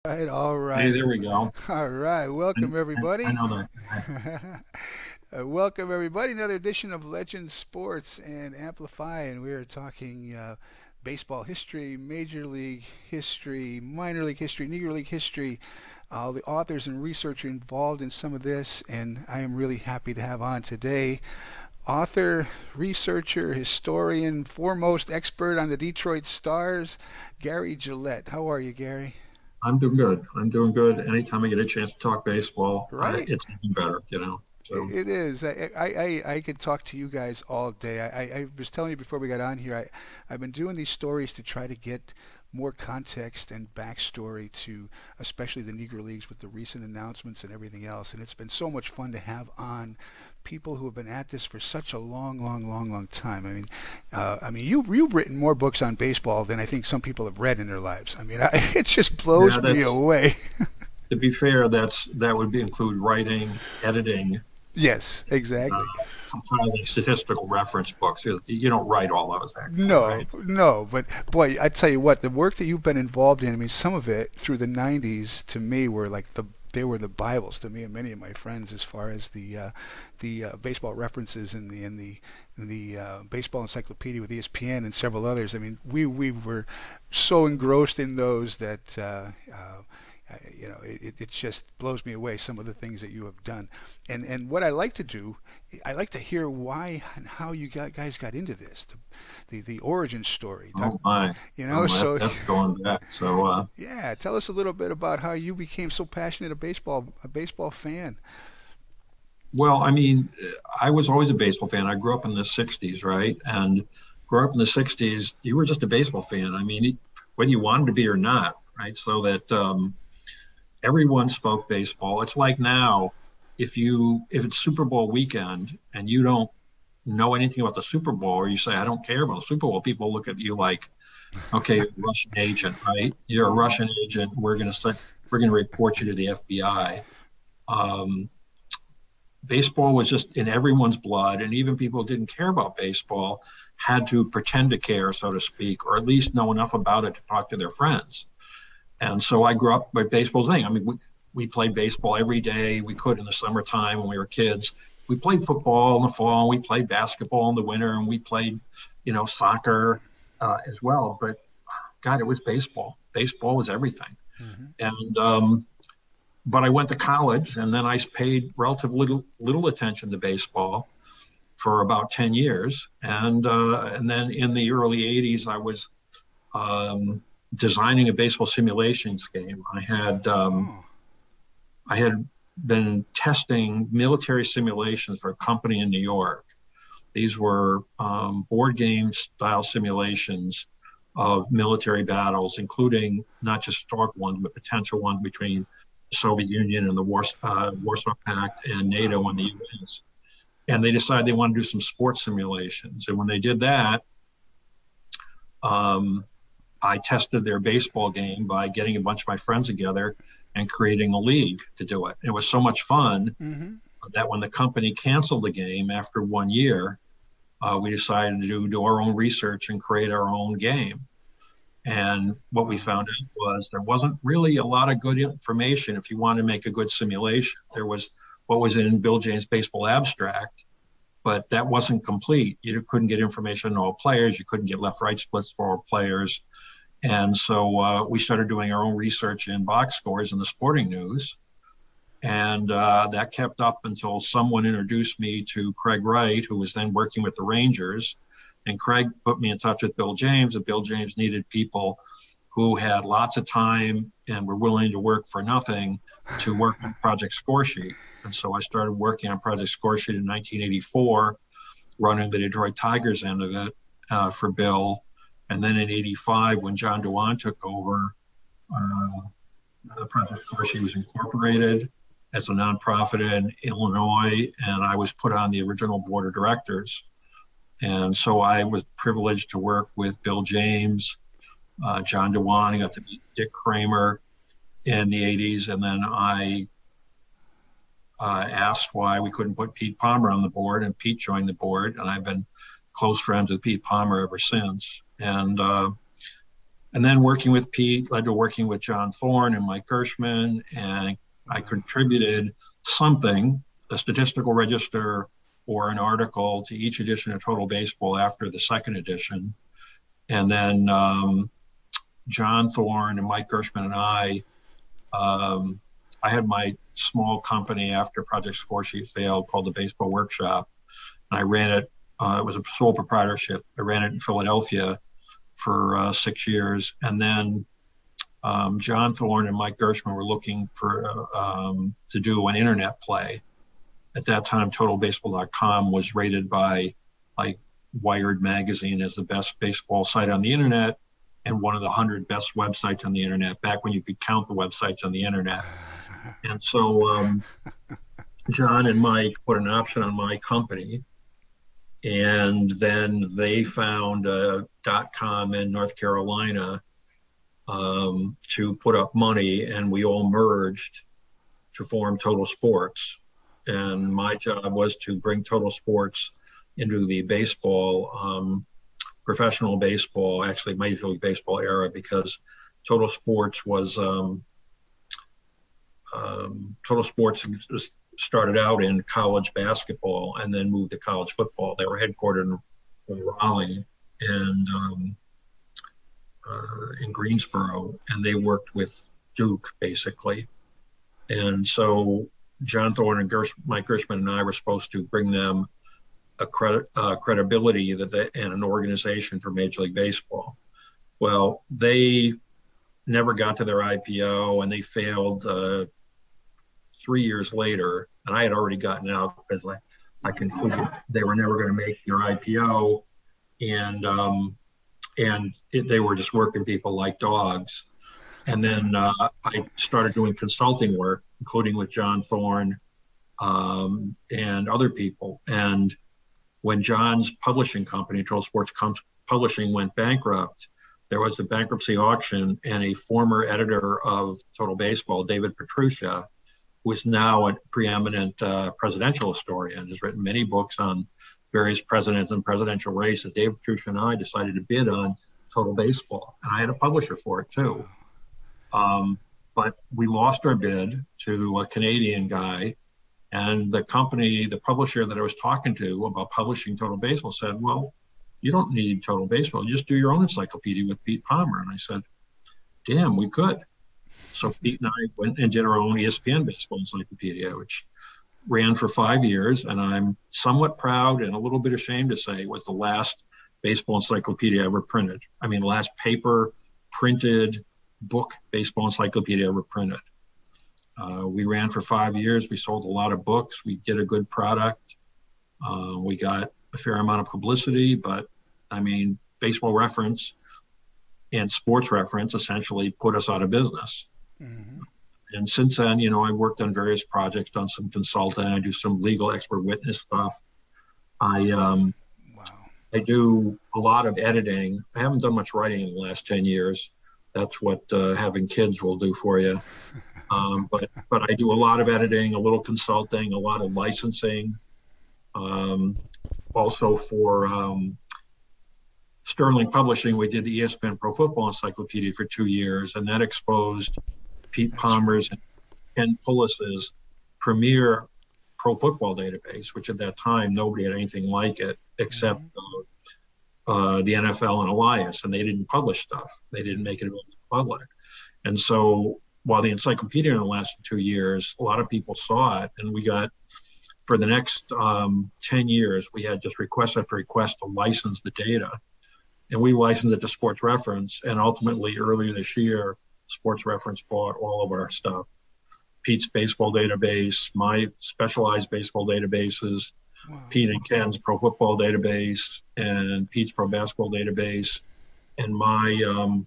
All Hey, right, there we go. all right. I, Welcome, I everybody. know that. Welcome, everybody. Another edition of Legends Sports and Amplify, and we are talking baseball history, Major League history, minor league history, Negro League history. All the authors and researchers involved in some of this, and I am really happy to have on today author, researcher, historian, foremost expert on the Detroit Stars, Gary Gillette. How are you, Gary? I'm doing good. I'm doing good. Anytime I get a chance to talk baseball, Right? it's even better. So, It is. I could talk to you guys all day. I was telling you before we got on here, I've been doing these stories to try to get more context and backstory to especially the Negro Leagues with the recent announcements and everything else. And it's been so much fun to have on people who have been at this for such a long time. You've written more books on baseball than I think some people have read in their lives. It just yeah, blows me that's away. to be fair, that would include writing, editing, Yes, exactly. compiling statistical reference books. You don't write all those actually, No, right? no, but boy, I tell you what, the work that you've been involved in, I mean, some of it through the '90s to me were like they were the Bibles to me and many of my friends as far as the baseball references in the baseball encyclopedia with ESPN and several others. I mean, we were so engrossed in those that it just blows me away some of the things that you have done. And what I like to do, I like to hear why and how guys got into this, the origin story. Oh my, So that's going back. So, yeah, tell us a little bit about how you became so passionate a baseball fan. well, I mean, I was always a baseball fan. I grew up in the '60s, right? And grew up in the '60s, you were just a baseball fan. I mean, whether you wanted to be or not, right? So that everyone spoke baseball. It's like now, if it's Super Bowl weekend and you don't know anything about the Super Bowl, or you say I don't care about the Super Bowl, people look at you like, okay, you're a Russian agent, right? You're a Hmm. Russian agent. We're going to report you to the FBI. Um, Baseball was just in everyone's blood, and even people who didn't care about baseball had to pretend to care, so to speak, or at least know enough about it to talk to their friends. And so I grew up with baseball's thing. I mean, we played baseball every day we could in the summertime when we were kids. We played football in the fall, we played basketball in the winter, and we played, soccer as well. But God, it was baseball. Baseball was everything. Hmm. And but I went to college, and then I paid relatively little attention to baseball for about 10 years. And then in the early 80s, I was um, designing a baseball simulations game. Oh. I had been testing military simulations for a company in New York. These were board game style simulations of military battles, including not just historic ones, but potential ones between the Soviet Union and the Warsaw Pact and NATO and the Wow. US. And they decided they wanted to do some sports simulations. And when they did that, um, I tested their baseball game by getting a bunch of my friends together and creating a league to do it. It was so much fun Hmm. that when the company canceled the game after 1 year, we decided to do our own research and create our own game. And what we Wow. found out was there wasn't really a lot of good information if you wanted to make a good simulation. There was what was in Bill James' baseball abstract, but that wasn't complete. You couldn't get information on all players. You couldn't get left right splits for all players. And so we started doing our own research in box scores in the sporting news. And that kept up until someone introduced me to Craig Wright, who was then working with the Rangers. And Craig put me in touch with Bill James, and Bill James needed people who had lots of time and were willing to work for nothing to work on Project Scoresheet. And so I started working on Project Scoresheet in 1984, running the Detroit Tigers end of it for Bill. And then in '85, when John Dewan took over, the Project Scoresheet was incorporated as a nonprofit in Illinois, and I was put on the original board of directors. And so I was privileged to work with Bill James, John Dewan. I got to meet Dick Kramer in the '80s, and then I asked why we couldn't put Pete Palmer on the board, and Pete joined the board, and I've been close friends with Pete Palmer ever since. And then working with Pete led to working with John Thorne and Mike Gershman, and I contributed something, a statistical register or an article to each edition of Total Baseball after the second edition. And then John Thorne and Mike Gershman and I had my small company after Project Scoresheet failed called the Baseball Workshop. And I ran it. It was a sole proprietorship. I ran it in Philadelphia for 6 years. And then John Thorne and Mike Gershman were looking for to do an internet play. At that time, TotalBaseball.com was rated by like Wired magazine as the best baseball site on the internet and one of the 100 best websites on the internet, back when you could count the websites on the internet. And so John and Mike put an option on my company, and then they found a .com in North Carolina to put up money, and we all merged to form Total Sports. And my job was to bring Total Sports into the baseball, professional baseball, actually Major League Baseball era, because Total Sports was Total Sports started out in college basketball and then moved to college football. They were headquartered in Raleigh and in Greensboro, and they worked with Duke basically. And so John Thorne and Mike Gershman and I were supposed to bring them a credibility and an organization for Major League Baseball. Well, they never got to their IPO, and they failed 3 years later. And I had already gotten out because I concluded they were never going to make their IPO, and they were just working people like dogs. And then I started doing consulting work, including with John Thorne and other people. And when John's publishing company, Total Sports Publishing, went bankrupt, there was a bankruptcy auction, and a former editor of Total Baseball, David Petruccia, who is now a preeminent presidential historian, has written many books on various presidents and presidential races. David Petruccia and I decided to bid on Total Baseball, and I had a publisher for it too. But we lost our bid to a Canadian guy, and the company, the publisher that I was talking to about publishing Total Baseball, said, well, you don't need Total Baseball. You just do your own encyclopedia with Pete Palmer. And I said, damn, we could. So Pete and I went and did our own ESPN baseball encyclopedia, which ran for 5 years. And I'm somewhat proud and a little bit ashamed to say it was the last baseball encyclopedia ever printed. I mean, last paper printed book baseball encyclopedia ever printed. We ran for 5 years. We sold a lot of books. We did a good product. We got a fair amount of publicity, but I mean, Baseball Reference and Sports Reference essentially put us out of business. Mm-hmm. And since then, you know, I worked on various projects, done some consulting. I do some legal expert witness stuff. I do a lot of editing. I haven't done much writing in the last 10 years. That's what having kids will do for you. But I do a lot of editing, a little consulting, a lot of licensing. Also for Sterling Publishing, we did the ESPN Pro Football Encyclopedia for 2 years, and that exposed Pete Palmer's and Ken Pullis's premier pro football database, which at that time nobody had anything like it except the NFL and Elias, and they didn't publish stuff. They didn't make it available to the public. And so while the encyclopedia lasted 2 years, a lot of people saw it, and we got, for the next 10 years, we had just request after request to license the data. And we licensed it to Sports Reference, and ultimately earlier this year, Sports Reference bought all of our stuff. Pete's baseball database, my specialized baseball databases, wow. Pete and Ken's pro football database, and Pete's pro basketball database, and my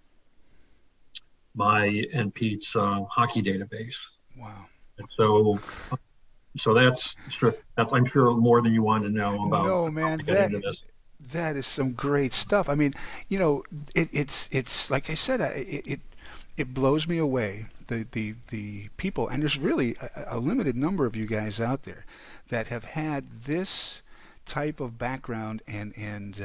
and Pete's hockey database. Wow. And so that's I'm sure more than you want to know about. No, man, that is some great stuff. I mean, you know, it's like I said, it blows me away. The people, and there's really a limited number of you guys out there that have had this type of background and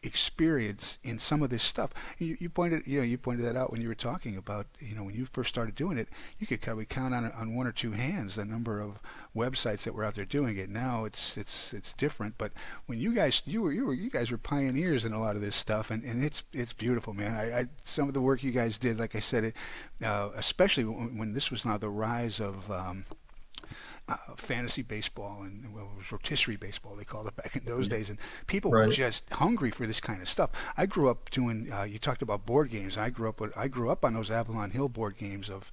experience in some of this stuff. You pointed that out when you were talking about, when you first started doing it, you could probably count on one or two hands the number of websites that were out there doing it. Now it's different, but when you guys were pioneers in a lot of this stuff, and it's beautiful, man. I some of the work you guys did, like I said, especially when this was now the rise of fantasy baseball, and well, it was rotisserie baseball they called it back in those days, and people were Right. just hungry for this kind of stuff. I grew up doing. You talked about board games. I grew up on those Avalon Hill board games of,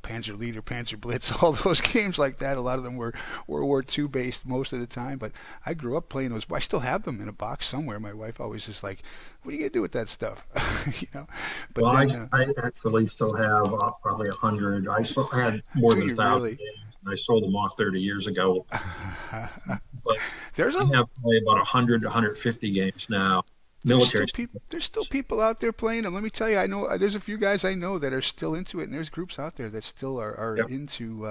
Panzer Leader, Panzer Blitz, all those games like that. A lot of them were World War II based most of the time, but I grew up playing those. I still have them in a box somewhere. My wife always is like, "What are you gonna do with that stuff?" you know. But Well, then, I actually still have probably 100. I had more do than a you thousand really? games, and I sold them off 30 years ago. But There's I a have probably about 100 to 150 games now. Military. there's still people out there playing them. Let me tell you, I know there's a few guys I know that are still into it, and there's groups out there that still are Yep. into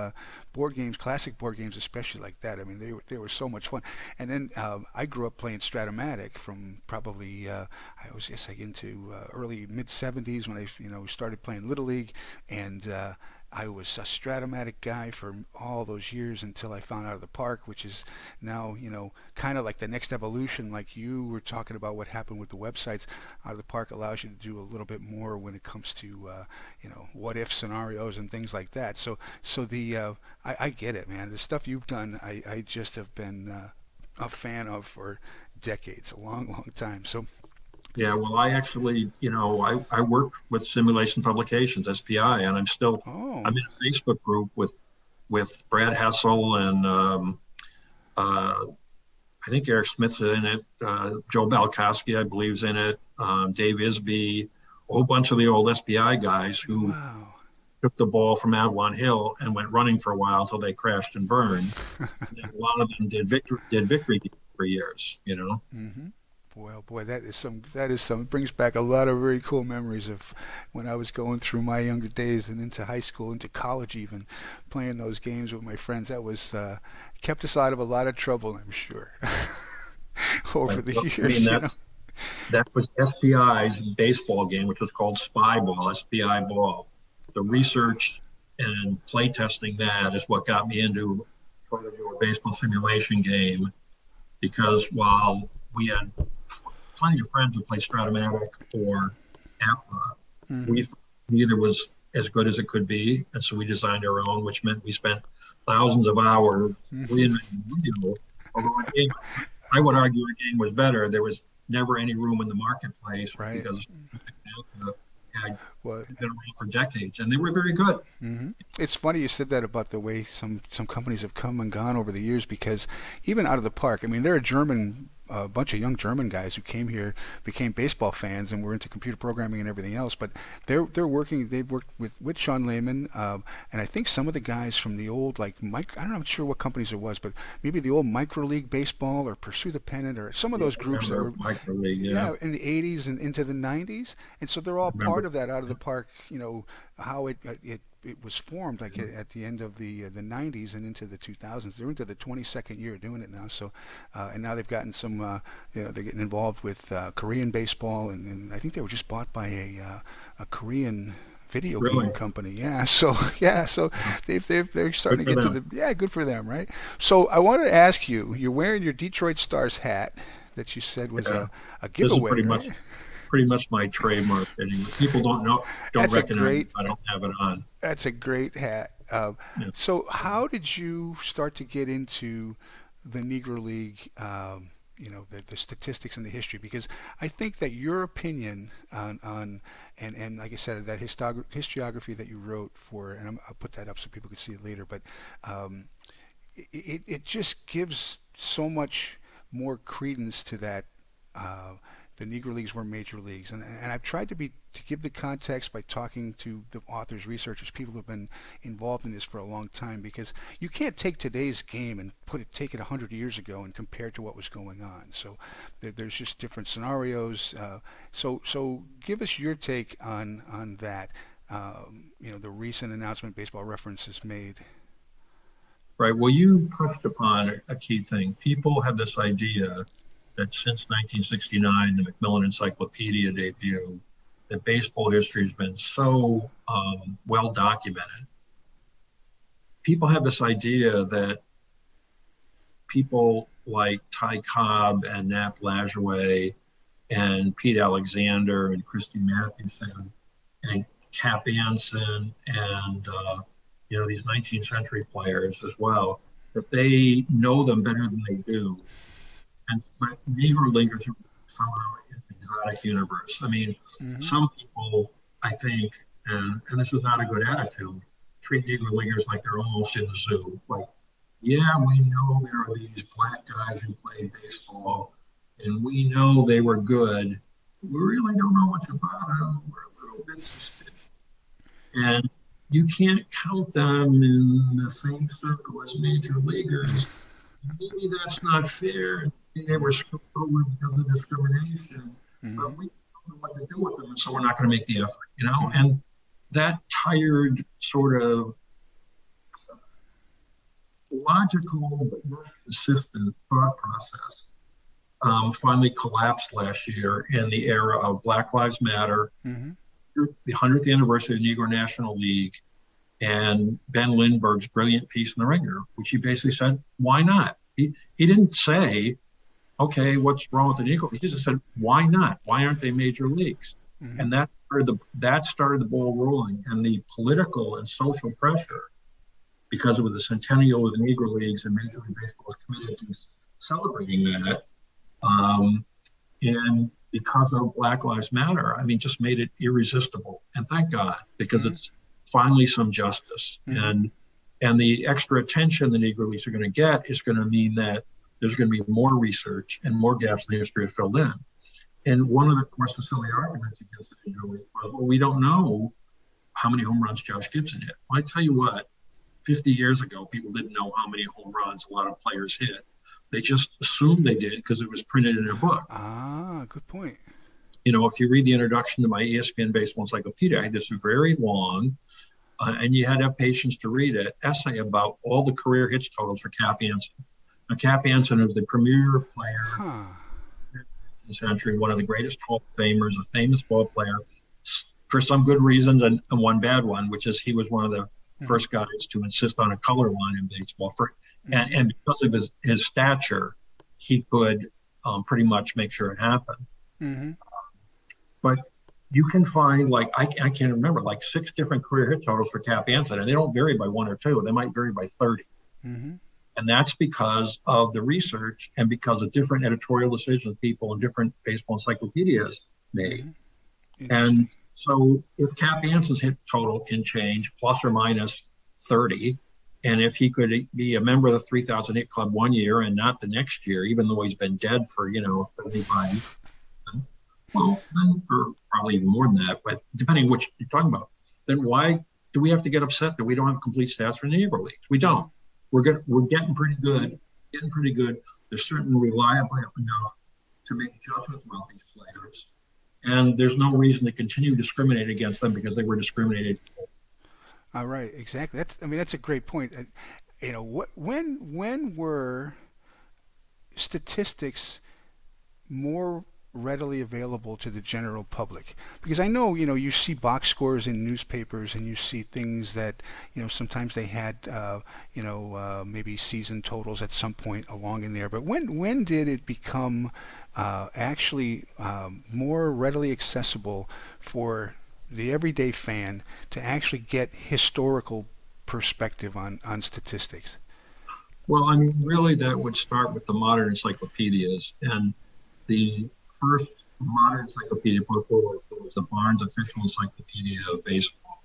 board games, classic board games, especially like that. I mean, they were so much fun. And then I grew up playing Stratomatic from probably I was just like into early mid '70s when I started playing Little League, and I was a Stratomatic guy for all those years until I found Out of the Park, which is now, kind of like the next evolution, like you were talking about what happened with the websites. Out of the Park allows you to do a little bit more when it comes to, what if scenarios and things like that. So I get it, man. The stuff you've done, I just have been a fan of for decades, a long, long time. So, Yeah, well, I actually, I work with Simulation Publications, SPI, and oh, I'm in a Facebook group with Brad Hessel and uh, I think Eric Smith's in it, Joe Balkowski, I believe, is in it, Dave Isby, a whole bunch of the old SPI guys who wow. took the ball from Avalon Hill and went running for a while until they crashed and burned. And then a lot of them did victory games for years. hmm Boy, oh boy, that is some. It brings back a lot of very cool memories of when I was going through my younger days and into high school, into college, even playing those games with my friends. That was kept us out of a lot of trouble, I'm sure, over Like, the I mean, years. that was SPI's baseball game, which was called Spy Ball, SPI Ball. The research and play testing that is what got me into trying to do a baseball simulation game, because while we had plenty of friends who played Stratomatic or APA, hmm we thought neither was as good as it could be. And so we designed our own, which meant we spent thousands of hours hmm reinventing the wheel. Although our game, I would argue our game was better. There was never any room in the marketplace Right. because APA had Well, been around for decades and they were very good. it's funny you said that about the way some companies have come and gone over the years, because even Out of the Park, I mean, they're a bunch of young German guys who came here, became baseball fans, and were into computer programming and everything else. But they've worked with Sean Lehman, and I think some of the guys from the old, like Mike, I don't know, I'm not sure what companies it was, but maybe the old Micro League Baseball or Pursue the Pennant or some of Yeah, those I groups that remember were, Micro League. Yeah, yeah, in the '80s and into the '90s, and so they're all I remember. part of that Out of the Park. How it was formed, like at the end of the '90s and into the 2000s. They're into the 22nd year doing it now. So, and now they've gotten some. They're getting involved with Korean baseball, and I think they were just bought by a Korean video game Really? company. Yeah. So yeah. So Yeah. they're Good starting to for get to them. the, yeah. Good for them, right? So I wanted to ask you. You're wearing your Detroit Stars hat that you said was Yeah. a This is giveaway, right? pretty much my trademark anyway. People don't That's a recognize it great if I don't have it on. That's a great hat. Yeah. So, how did you start to get into the Negro League? The statistics and the history, because I think that your opinion on and like I said, that historiography that you wrote for, and I'll put that up so people can see it later. But um, it just gives so much more credence to that. Uh, the Negro Leagues were major leagues, and I've tried to give the context by talking to the authors, researchers, people who've been involved in this for a long time, because you can't take today's game and take it 100 years ago and compare it to what was going on. So there's just different scenarios. So give us your take on that. The recent announcement Baseball Reference has made. Right. Well, you touched upon a key thing. People have this idea that since 1969, the Mcmillan Encyclopedia debut, that baseball history has been so well documented. People have this idea that people like Ty Cobb and Nap Lajoie and Pete Alexander and Christy Mathewson and Cap Anson and these 19th century players as well, that they know them better than they do. But Negro Leaguers are somehow an exotic universe. I mean, some people, I think, and this is not a good attitude, treat Negro Leaguers like they're almost in the zoo. Like, yeah, we know there are these black guys who played baseball, and we know they were good. We really don't know much about them. We're a little bit suspicious. And you can't count them in the same circle as major leaguers. Maybe that's not fair. Maybe they were screwed over because of discrimination, but we don't know what to do with them, and so we're not going to make the effort, And that tired sort of logical but not consistent thought process finally collapsed last year in the era of Black Lives Matter, the 100th anniversary of the Negro National League, and Ben Lindbergh's brilliant piece in the Ringer, which he basically said, why not? He didn't say, okay, what's wrong with the Negro League? He just said, why not? Why aren't they major leagues? And that started the ball rolling, and the political and social pressure, because it was the centennial of the Negro Leagues and Major League Baseball was committed to celebrating that. And because of Black Lives Matter, I mean, just made it irresistible. And thank God, because it's finally some justice. And the extra attention the Negro Leagues are going to get is going to mean that there's going to be more research and more gaps in the history are filled in. And one of the, of course, the silly arguments against the Negro League was, well, we don't know how many home runs Josh Gibson hit. Well, I tell you what, 50 years ago, people didn't know how many home runs a lot of players hit. They just assumed they did because it was printed in a book. Ah, good point. If you read the introduction to my ESPN Baseball Encyclopedia, I had this very long, and you had to have patience to read it, essay about all the career hits totals for Cap Anson. Now, Cap Anson is the premier player in the century, one of the greatest Hall of Famers, a famous ball player, for some good reasons and one bad one, which is he was one of the first guys to insist on a color line in baseball. And because of his stature, he could pretty much make sure it happened. But you can find, like, I can't remember, like 6 different career hit totals for Cap Anson, and they don't vary by 1 or 2. They might vary by 30. And that's because of the research and because of different editorial decisions people in different baseball encyclopedias made. And so if Cap Anson's hit total can change plus or minus 30, and if he could be a member of the 3,000 hit club one year and not the next year, even though he's been dead for, 75 years, well, then, or probably even more than that, but depending on what you're talking about, then why do we have to get upset that we don't have complete stats for the Negro Leagues? We don't. We're getting pretty good. They're certainly reliable enough to make judgments about these players. And there's no reason to continue discriminating against them because they were discriminated. All right, exactly. That's a great point. When were statistics more readily available to the general public? Because I know, you see box scores in newspapers and you see things that, sometimes they had, maybe season totals at some point along in there. But when did it become actually more readily accessible for the everyday fan to actually get historical perspective on statistics? Well, really that would start with the modern encyclopedias, and the first modern encyclopedia put forward was the Barnes Official Encyclopedia of Baseball.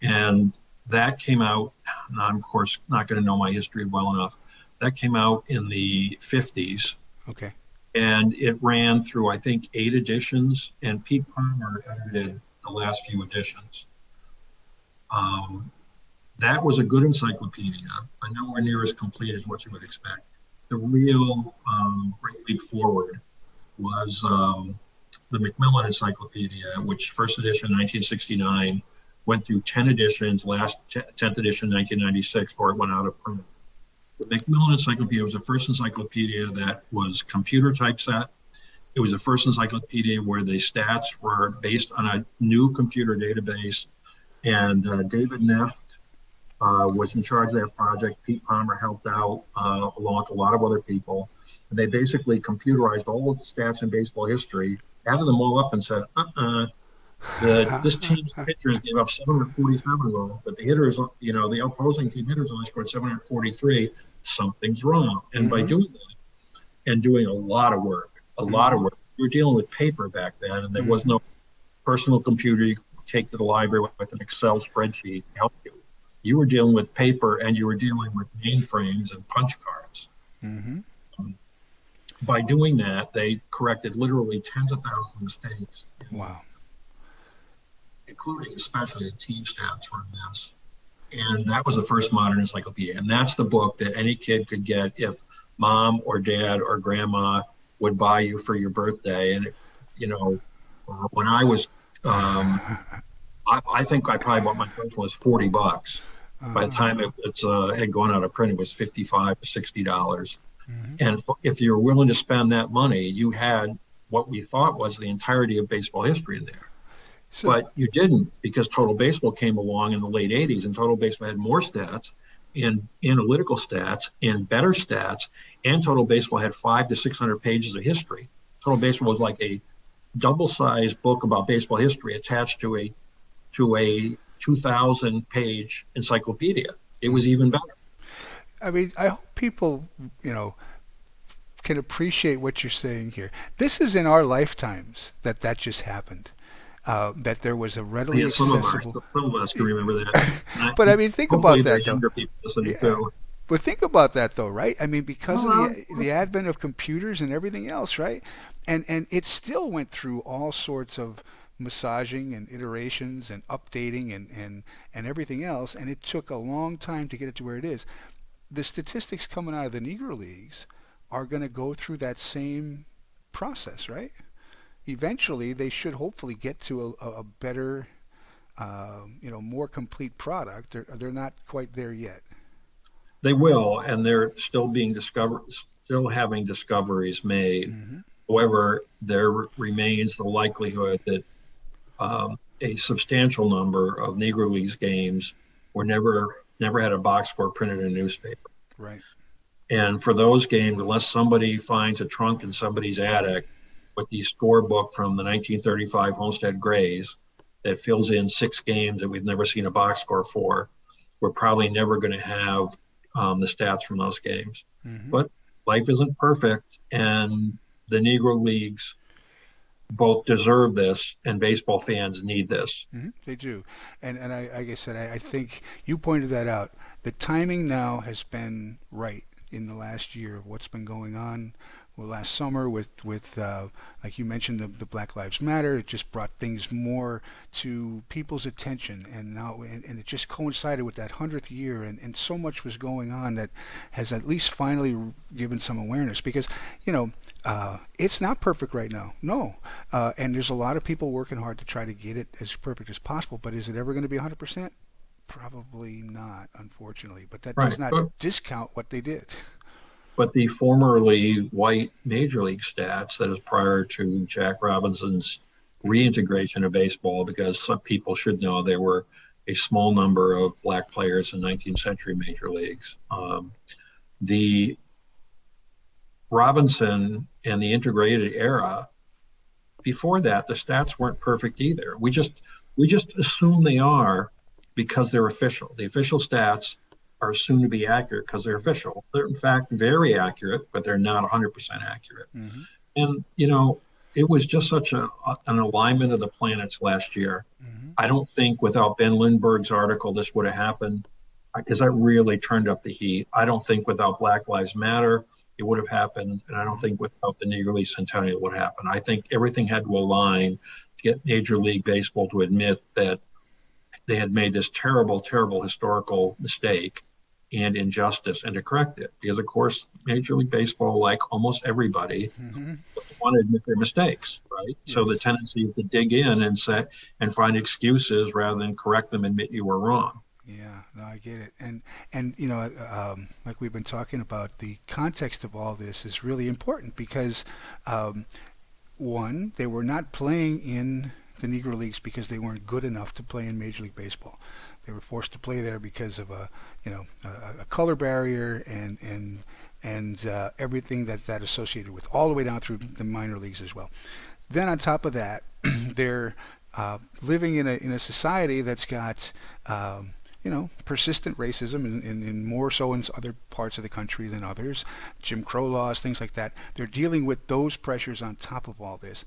And that came out, and I'm of course not going to know my history well enough, that came out in the 50s. Okay. And it ran through, I think, 8 editions, and Pete Palmer edited the last few editions. That was a good encyclopedia, but nowhere near as complete as what you would expect. The real great leap forward was the Mcmillan Encyclopedia, which first edition 1969 went through 10 editions, last 10th edition 1996 before it went out of print. The Mcmillan Encyclopedia was the first encyclopedia that was computer typeset. It was the first encyclopedia where the stats were based on a new computer database. And David Neft was in charge of that project. Pete Palmer helped out along with a lot of other people. And they basically computerized all of the stats in baseball history, added them all up and said, this team's pitchers gave up 747 runs, but the hitters, the opposing team hitters only scored 743. Something's wrong. And by doing that and doing a lot of work, you were dealing with paper back then, and there was no personal computer you could take to the library with an Excel spreadsheet to help you. You were dealing with paper, and you were dealing with mainframes and punch cards. By doing that, they corrected literally tens of thousands of mistakes. Wow. Including especially the team stats were a mess. And that was the first modern encyclopedia. And that's the book that any kid could get if mom or dad or grandma would buy you for your birthday. And, when I was, I think I probably bought my first one was $40. By the time it had gone out of print, it was $55 to $60. And if you were willing to spend that money, you had what we thought was the entirety of baseball history in there. But you didn't, because Total Baseball came along in the late 80s, and Total Baseball had more stats and analytical stats and better stats, and Total Baseball had 500 to 600 pages of history. Total Baseball was like a double-sized book about baseball history attached to a 2,000-page encyclopedia. It was even better. I mean, I hope people, can appreciate what you're saying here. This is in our lifetimes that just happened. That there was a readily accessible. Some of us can remember that. But I mean, think about that though. Younger people listening too. But think about that though, right? I mean, because of the advent of computers and everything else, right? And it still went through all sorts of massaging and iterations and updating and everything else, and it took a long time to get it to where it is. The statistics coming out of the Negro Leagues are going to go through that same process, right? Eventually, they should hopefully get to a better, more complete product. They're not quite there yet. They will, and they're still being discovered, still having discoveries made. However, there remains the likelihood that a substantial number of Negro Leagues games were never had a box score printed in a newspaper. Right. And for those games, unless somebody finds a trunk in somebody's attic with the scorebook from the 1935 Homestead Grays that fills in 6 games that we've never seen a box score for, we're probably never going to have the stats from those games. But life isn't perfect, and the Negro Leagues both deserve this, and baseball fans need this. They do. And I, like I said, I think you pointed that out. The timing now has been right in the last year of what's been going on. Well, last summer with like you mentioned, the Black Lives Matter, it just brought things more to people's attention, and now and it just coincided with that 100th year, and so much was going on that has at least finally given some awareness, because it's not perfect right now, no, and there's a lot of people working hard to try to get it as perfect as possible, but is it ever going to be 100%? Probably not, unfortunately, but that does not discount what they did. But the formerly white major league stats, that is prior to Jack Robinson's reintegration of baseball, because some people should know there were a small number of black players in 19th century major leagues. The Robinson and the integrated era, before that, the stats weren't perfect either. We just assume they are because they're official. The official stats are assumed to be accurate because they're official. They're in fact very accurate, but they're not 100% accurate. And it was just such an alignment of the planets last year. I don't think without Ben Lindbergh's article this would have happened, because that really turned up the heat. I don't think without Black Lives Matter it would have happened, and I don't think without the Negro League Centennial it would happen. I think everything had to align to get Major League Baseball to admit that they had made this terrible, terrible historical mistake and injustice, and to correct it. Because, of course, Major League Baseball, like almost everybody, want to admit their mistakes, right? Yes. So the tendency is to dig in and find excuses rather than correct them and admit you were wrong. Yeah, no, I get it. And like we've been talking about, the context of all this is really important because um, one, they were not playing in the Negro Leagues because they weren't good enough to play in Major League Baseball. They were forced to play there because of a color barrier and everything that associated with all the way down through the minor leagues as well. Then on top of that, they're living in a society that's got persistent racism, and more so in other parts of the country than others, Jim Crow laws, things like that. They're dealing with those pressures on top of all this.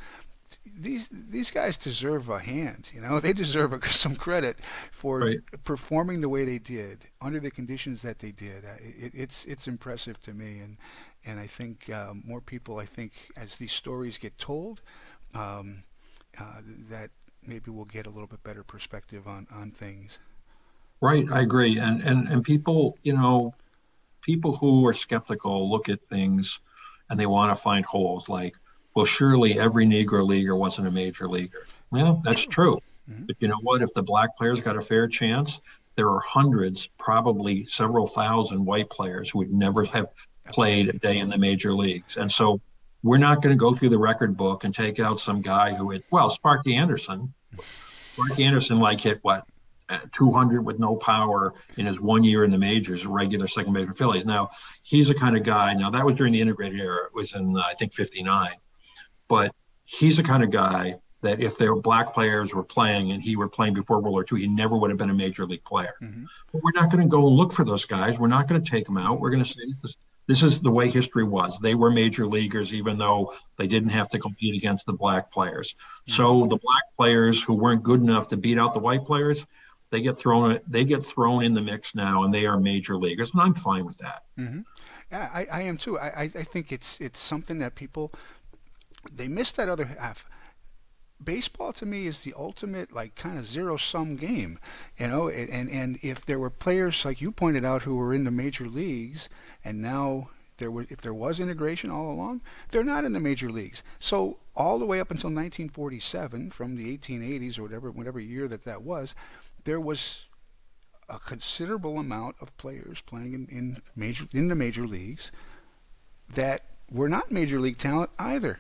These guys deserve a hand. They deserve some credit for Right. performing the way they did under the conditions that they did. It's impressive to me, and I think more people. I think as these stories get told, um, that maybe we'll get a little bit better perspective on things. Right, I agree. And people, people who are skeptical look at things and they want to find holes like, well, surely every Negro leaguer wasn't a major leaguer. Well, that's True. true. Hmm. But you know what? If the black players got a fair chance, there are hundreds, probably several thousand white players who would never have played a Absolutely. day in the major leagues. And so we're not going to go through the record book and take out some guy who hit, well, Sparky Anderson. Sparky Anderson like hit what? 200 with no power in his 1 year in the majors, regular second baseman Phillies. Now, he's the kind of guy, now that was during the integrated era. It was in, I think, 59. But he's the kind of guy that if their black players were playing and he were playing before World War II, he never would have been a major league player. Hmm. But we're not going to go and look for those guys. We're not going to take them out. We're going to say this is the way history was. They were major leaguers, even though they didn't have to compete against the black players. Hmm. So the black players who weren't good enough to beat out the white players, they get thrown in the mix now, and they are major leaguers, and I'm fine with that. Hmm. Yeah, I am too. I think it's something that people they miss that other half. Baseball to me is the ultimate like kind of zero sum game, and if there were players like you pointed out who were in the major leagues and now if there was integration all along, they're not in the major leagues. So all the way up until 1947, from the 1880s or whatever year that was, there was a considerable amount of players playing in the major leagues that were not major league talent either.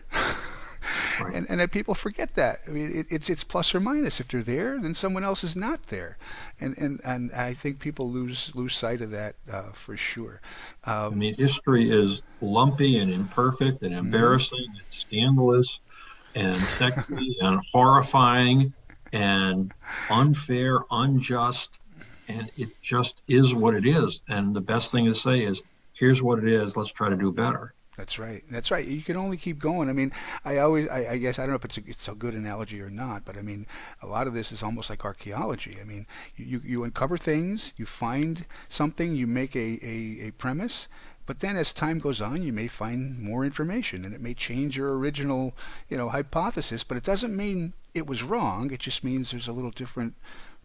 Right. And that people forget that. I mean, it's plus or minus. If they're there, then someone else is not there, and I think people lose sight of that for sure. I Um, mean, history is lumpy and imperfect and mhm. embarrassing and scandalous and sexy and horrifying and unfair, unjust, and it just is what it is. And the best thing to say is, here's what it is. Let's try to do better. That's right. That's right. You can only keep going. I mean, I guess, I don't know if it's a good analogy or not, but I mean, a lot of this is almost like archaeology. I mean, you uncover things, you find something, you make a premise, but then as time goes on, you may find more information, and it may change your original, hypothesis, but it doesn't mean it was wrong. It just means there's a little different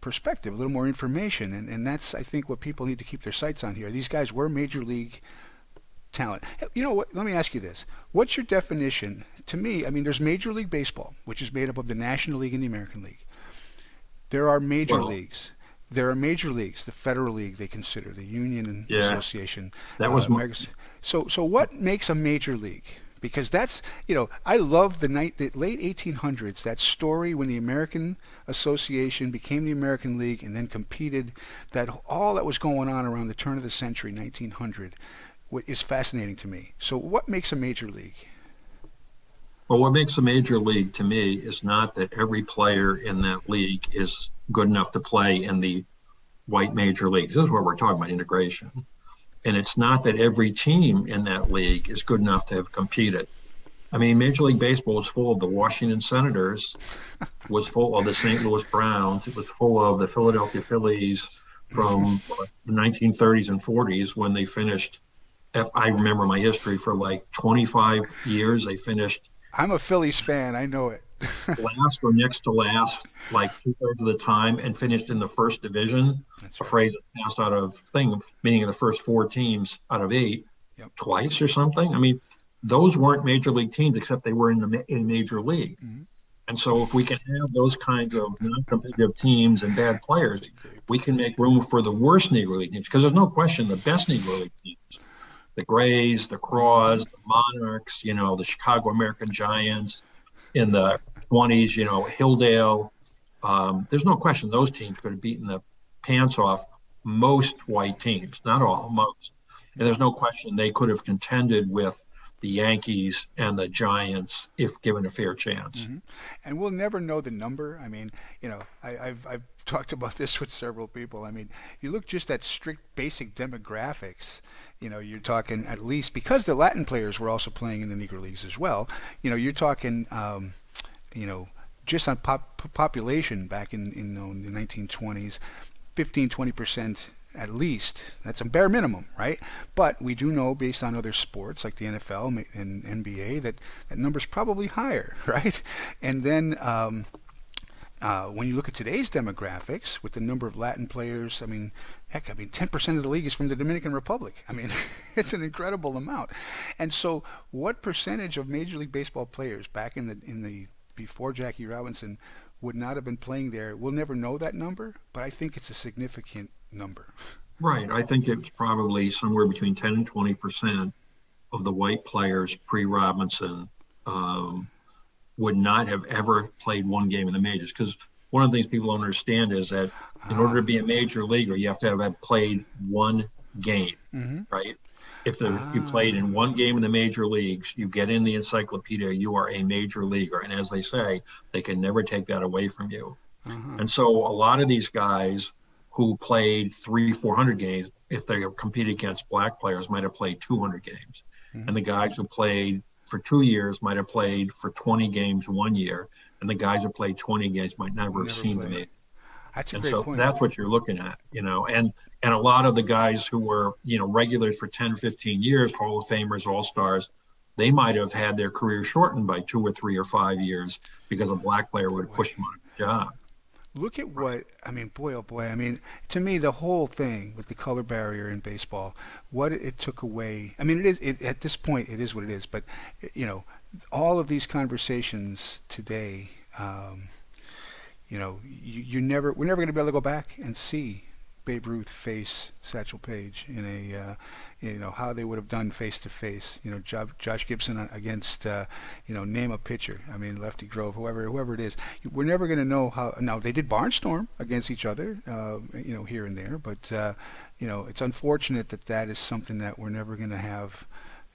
perspective, a little more information, and that's, I think, what people need to keep their sights on here. These guys were major league talent. You know what? Let me ask you this. What's your definition? To me, I mean, there's Major League Baseball, which is made up of the National League and the American League. There are major Well, leagues. There are major leagues, the Federal League they consider, the Union and yeah, Association. that was my, America's, so what makes a major league? Because that's, I love the late 1800s, that story when the American Association became the American League and then competed, that all that was going on around the turn of the century, 1900, is fascinating to me. So, what makes a major league? well, what makes a major league to me is not that every player in that league is good enough to play in the white major leagues. This is what we're talking about, integration. And it's not that every team in that league is good enough to have competed. I mean, Major League Baseball was full of the Washington Senators, was full of the St. Louis Browns, it was full of the Philadelphia Phillies from the 1930s and 40s when they finished. I remember my history for like 25 years. They finished I'm a Phillies fan. I know it. last or next to last, like 2/3 of the time, and finished in the first division. That's A right. phrase that passed out of thing, meaning the first four teams out of eight, Yep. twice or something. I mean, those weren't major league teams, except they were in major league. Hmm. And so if we can have those kinds of non-competitive teams and bad players, we can make room for the worst Negro League teams. Because there's no question the best Negro League teams, the Grays, the Craws, the Monarchs, the Chicago American Giants in the 20s, Hilldale. There's no question those teams could have beaten the pants off most white teams, not all, most. And there's no question they could have contended with the Yankees and the Giants if given a fair chance. Mm-hmm. And we'll never know the number. I mean, I've talked about this with several people. I mean, you look just at strict basic demographics. You're talking at least because the Latin players were also playing in the Negro Leagues as well. You're talking, just on population back in the 1920s, 15-20% at least. That's a bare minimum, right? But we do know, based on other sports like the NFL and NBA, that number's probably higher, right? And then when you look at today's demographics, with the number of Latin players, 10% of the league is from the Dominican Republic. I mean, it's an incredible amount. And so, what percentage of Major League Baseball players back in the before Jackie Robinson would not have been playing there? We'll never know that number, but I think it's a significant number. Right. I think it's probably somewhere between 10 and 20% of the white players pre-Robinson would not have ever played one game in the majors. Because one of the things people don't understand is that in order to be a major leaguer, you have to have played one game, right? If you played in one game in the major leagues, you get in the encyclopedia, you are a major leaguer. And as they say, they can never take that away from you. And so a lot of these guys who played 300-400 games, if they competed against black players, might have played 200 games. And the guys who played for 2 years might have played for 20 games 1 year. And the guys who played 20 games might never have seen the major. That's a and great so point. That's what you're looking at, and a lot of the guys who were, regulars for 10, 15 years, Hall of Famers, All-Stars, they might have had their career shortened by 2 or 3 or 5 years because a black player would have pushed them on a job. Look at what, boy, oh boy. To me, the whole thing with the color barrier in baseball, what it took away. At this point, it is what it is. But, all of these conversations today, we're never going to be able to go back and see Babe Ruth face Satchel Paige in a, how they would have done face to face. Josh Gibson against, name a pitcher. Lefty Grove, whoever it is. We're never going to know how. Now they did barnstorm against each other, here and there, but it's unfortunate that is something that we're never going to have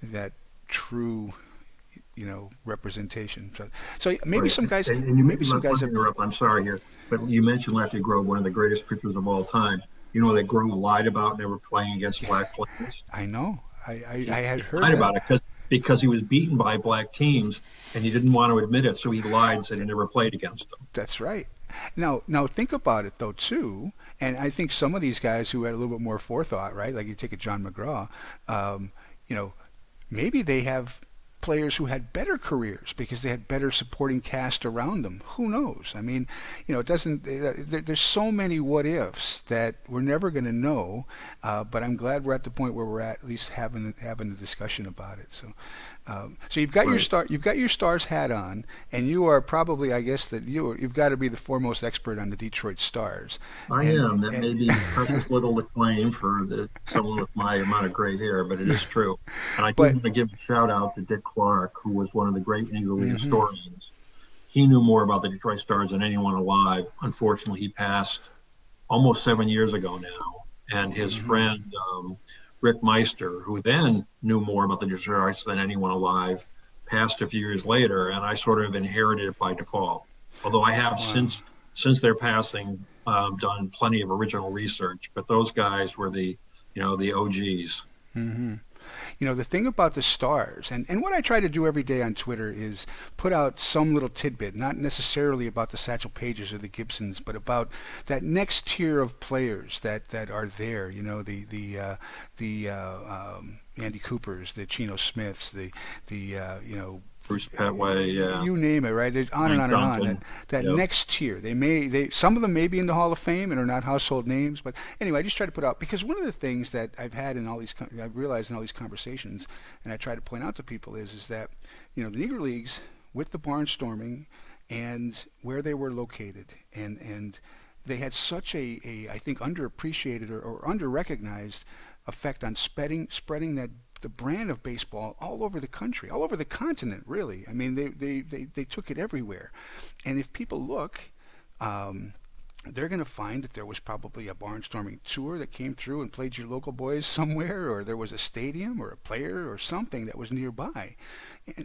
that true. Representation. So maybe right. some guys. And maybe some guys. Interrupt. I'm sorry here, but you mentioned Lefty Grove, one of the greatest pitchers of all time. That Grove lied about never playing against black players. I know. I had heard lied that. about it because he was beaten by black teams and he didn't want to admit it, so he lied and said he never played against them. That's right. Now think about it though too, and I think some of these guys who had a little bit more forethought, right? Like you take a John McGraw, maybe they have players who had better careers because they had better supporting cast around them. Who knows? It doesn't. There's so many what ifs that we're never going to know. But I'm glad we're at the point where we're at least having a discussion about it. So you've got your Stars hat on, and you are probably, I guess, you've got to be the foremost expert on the Detroit Stars. I am. That may be precious little acclaim for someone with my amount of gray hair, but it is true. And I do want to give a shout out to Dick Clark, who was one of the great Negro League historians. He knew more about the Detroit Stars than anyone alive. Unfortunately, he passed almost 7 years ago now, and his friend Rick Meister, who then knew more about the Detroit Stars than anyone alive, passed a few years later, and I sort of inherited it by default. Although I have since their passing done plenty of original research, but those guys were the OGs. Mm-hmm. The thing about the Stars, and what I try to do every day on Twitter is put out some little tidbit, not necessarily about the Satchel Pages or the Gibsons, but about that next tier of players that are there. The Andy Coopers, the Chino Smiths, the Bruce Petway, you name it, right? On and on and on. That next tier, some of them may be in the Hall of Fame and are not household names, but anyway, I just try to put out, because one of the things that I've realized in all these conversations, and I try to point out to people is that the Negro Leagues, with the barnstorming and where they were located, and they had such a I think underappreciated or underrecognized effect on spreading that the brand of baseball all over the country, all over the continent, really. I mean, they took it everywhere. And if people look, um, they're going to find that there was probably a barnstorming tour that came through and played your local boys somewhere, or there was a stadium or a player or something that was nearby.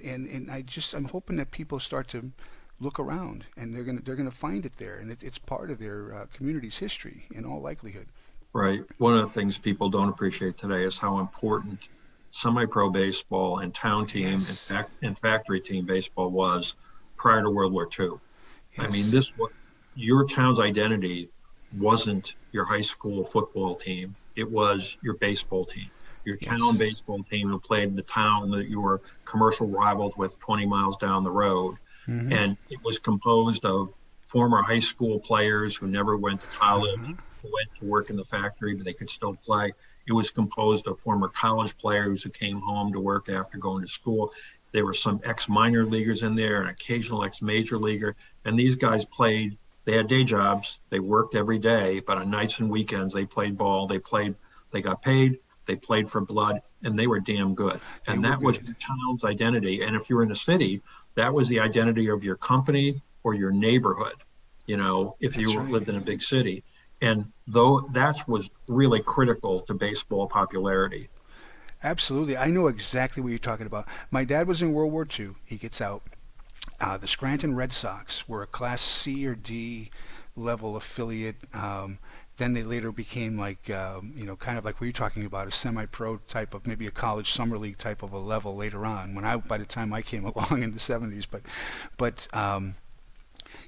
And I'm hoping that people start to look around, and they're gonna find it there, and it's part of their community's history in all likelihood. Right. One of the things people don't appreciate today is how important semi-pro baseball and town team Yes, and factory team baseball was prior to World War II. I mean, yes, your town's identity wasn't your high school football team. It was your baseball team, your town yes. baseball team who played in the town that you were commercial rivals with 20 miles down the road. Mm-hmm. And it was composed of former high school players who never went to college, Uh-huh. who went to work in the factory, but they could still play. It was composed of former college players who came home to work after going to school. There were some ex-minor leaguers in there, an occasional ex-major leaguer, and these guys played. They had day jobs. They worked every day, but on nights and weekends they played ball. They got paid. They played for blood, and they were damn good. They And were that was good. the town's identity. And if you were in the city, that was the identity of your company or your neighborhood. If That's you right. lived in a big city, and though that was really critical to baseball popularity. Absolutely. I know exactly what you're talking about. My dad was in World War II. He gets out. The Scranton Red Sox were a Class C or D level affiliate. Then they later became like, kind of like what you're talking about, a semi-pro type of, maybe a college summer league type of a level later on. By the time I came along in the '70s, but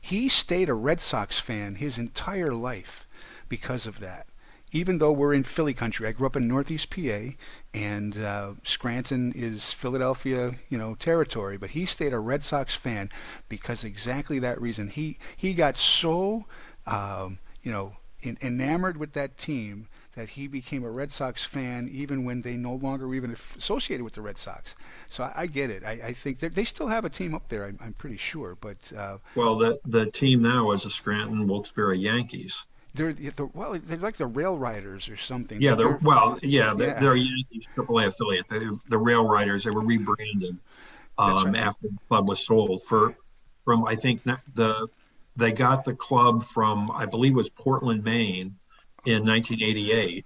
he stayed a Red Sox fan his entire life because of that. Even though we're in Philly country, I grew up in Northeast PA, and Scranton is Philadelphia, territory. But he stayed a Red Sox fan because exactly that reason. He got so, um, you know, enamored with that team that he became a Red Sox fan even when they no longer were even associated with the Red Sox. So I get it. I think they still have a team up there. I'm pretty sure, but Well, the team now is the Scranton Wilkes-Barre Yankees. they're like the Rail Riders or something. Yeah, Yeah, they're a Yankees AAA affiliate. The Rail Riders. They were rebranded that's right. after the club was sold from I think they got the club from, I believe it was Portland, Maine, in 1988,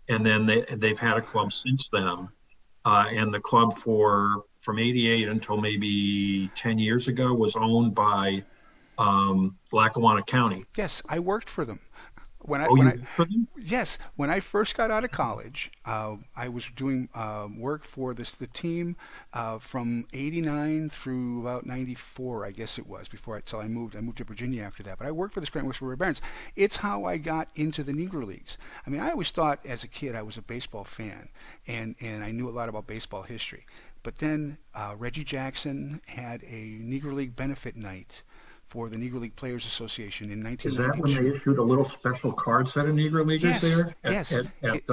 and then they've had a club since then. And the club from '88 until maybe 10 years ago was owned by Lackawanna County. Yes, I worked for them. When I Oh, when you I worked for them? Yes, when I first got out of college, I was doing work for the team from '89 through about '94, I guess it was, till I moved. I moved to Virginia after that. But I worked for the Scranton Wilkes-Barre Barons. It's how I got into the Negro Leagues. I mean, I always thought as a kid I was a baseball fan, and I knew a lot about baseball history. But then Reggie Jackson had a Negro League benefit night for the Negro League Players Association in Is that when they 1992. issued a little special card set of Negro Leaguers Yes, there yes, at it,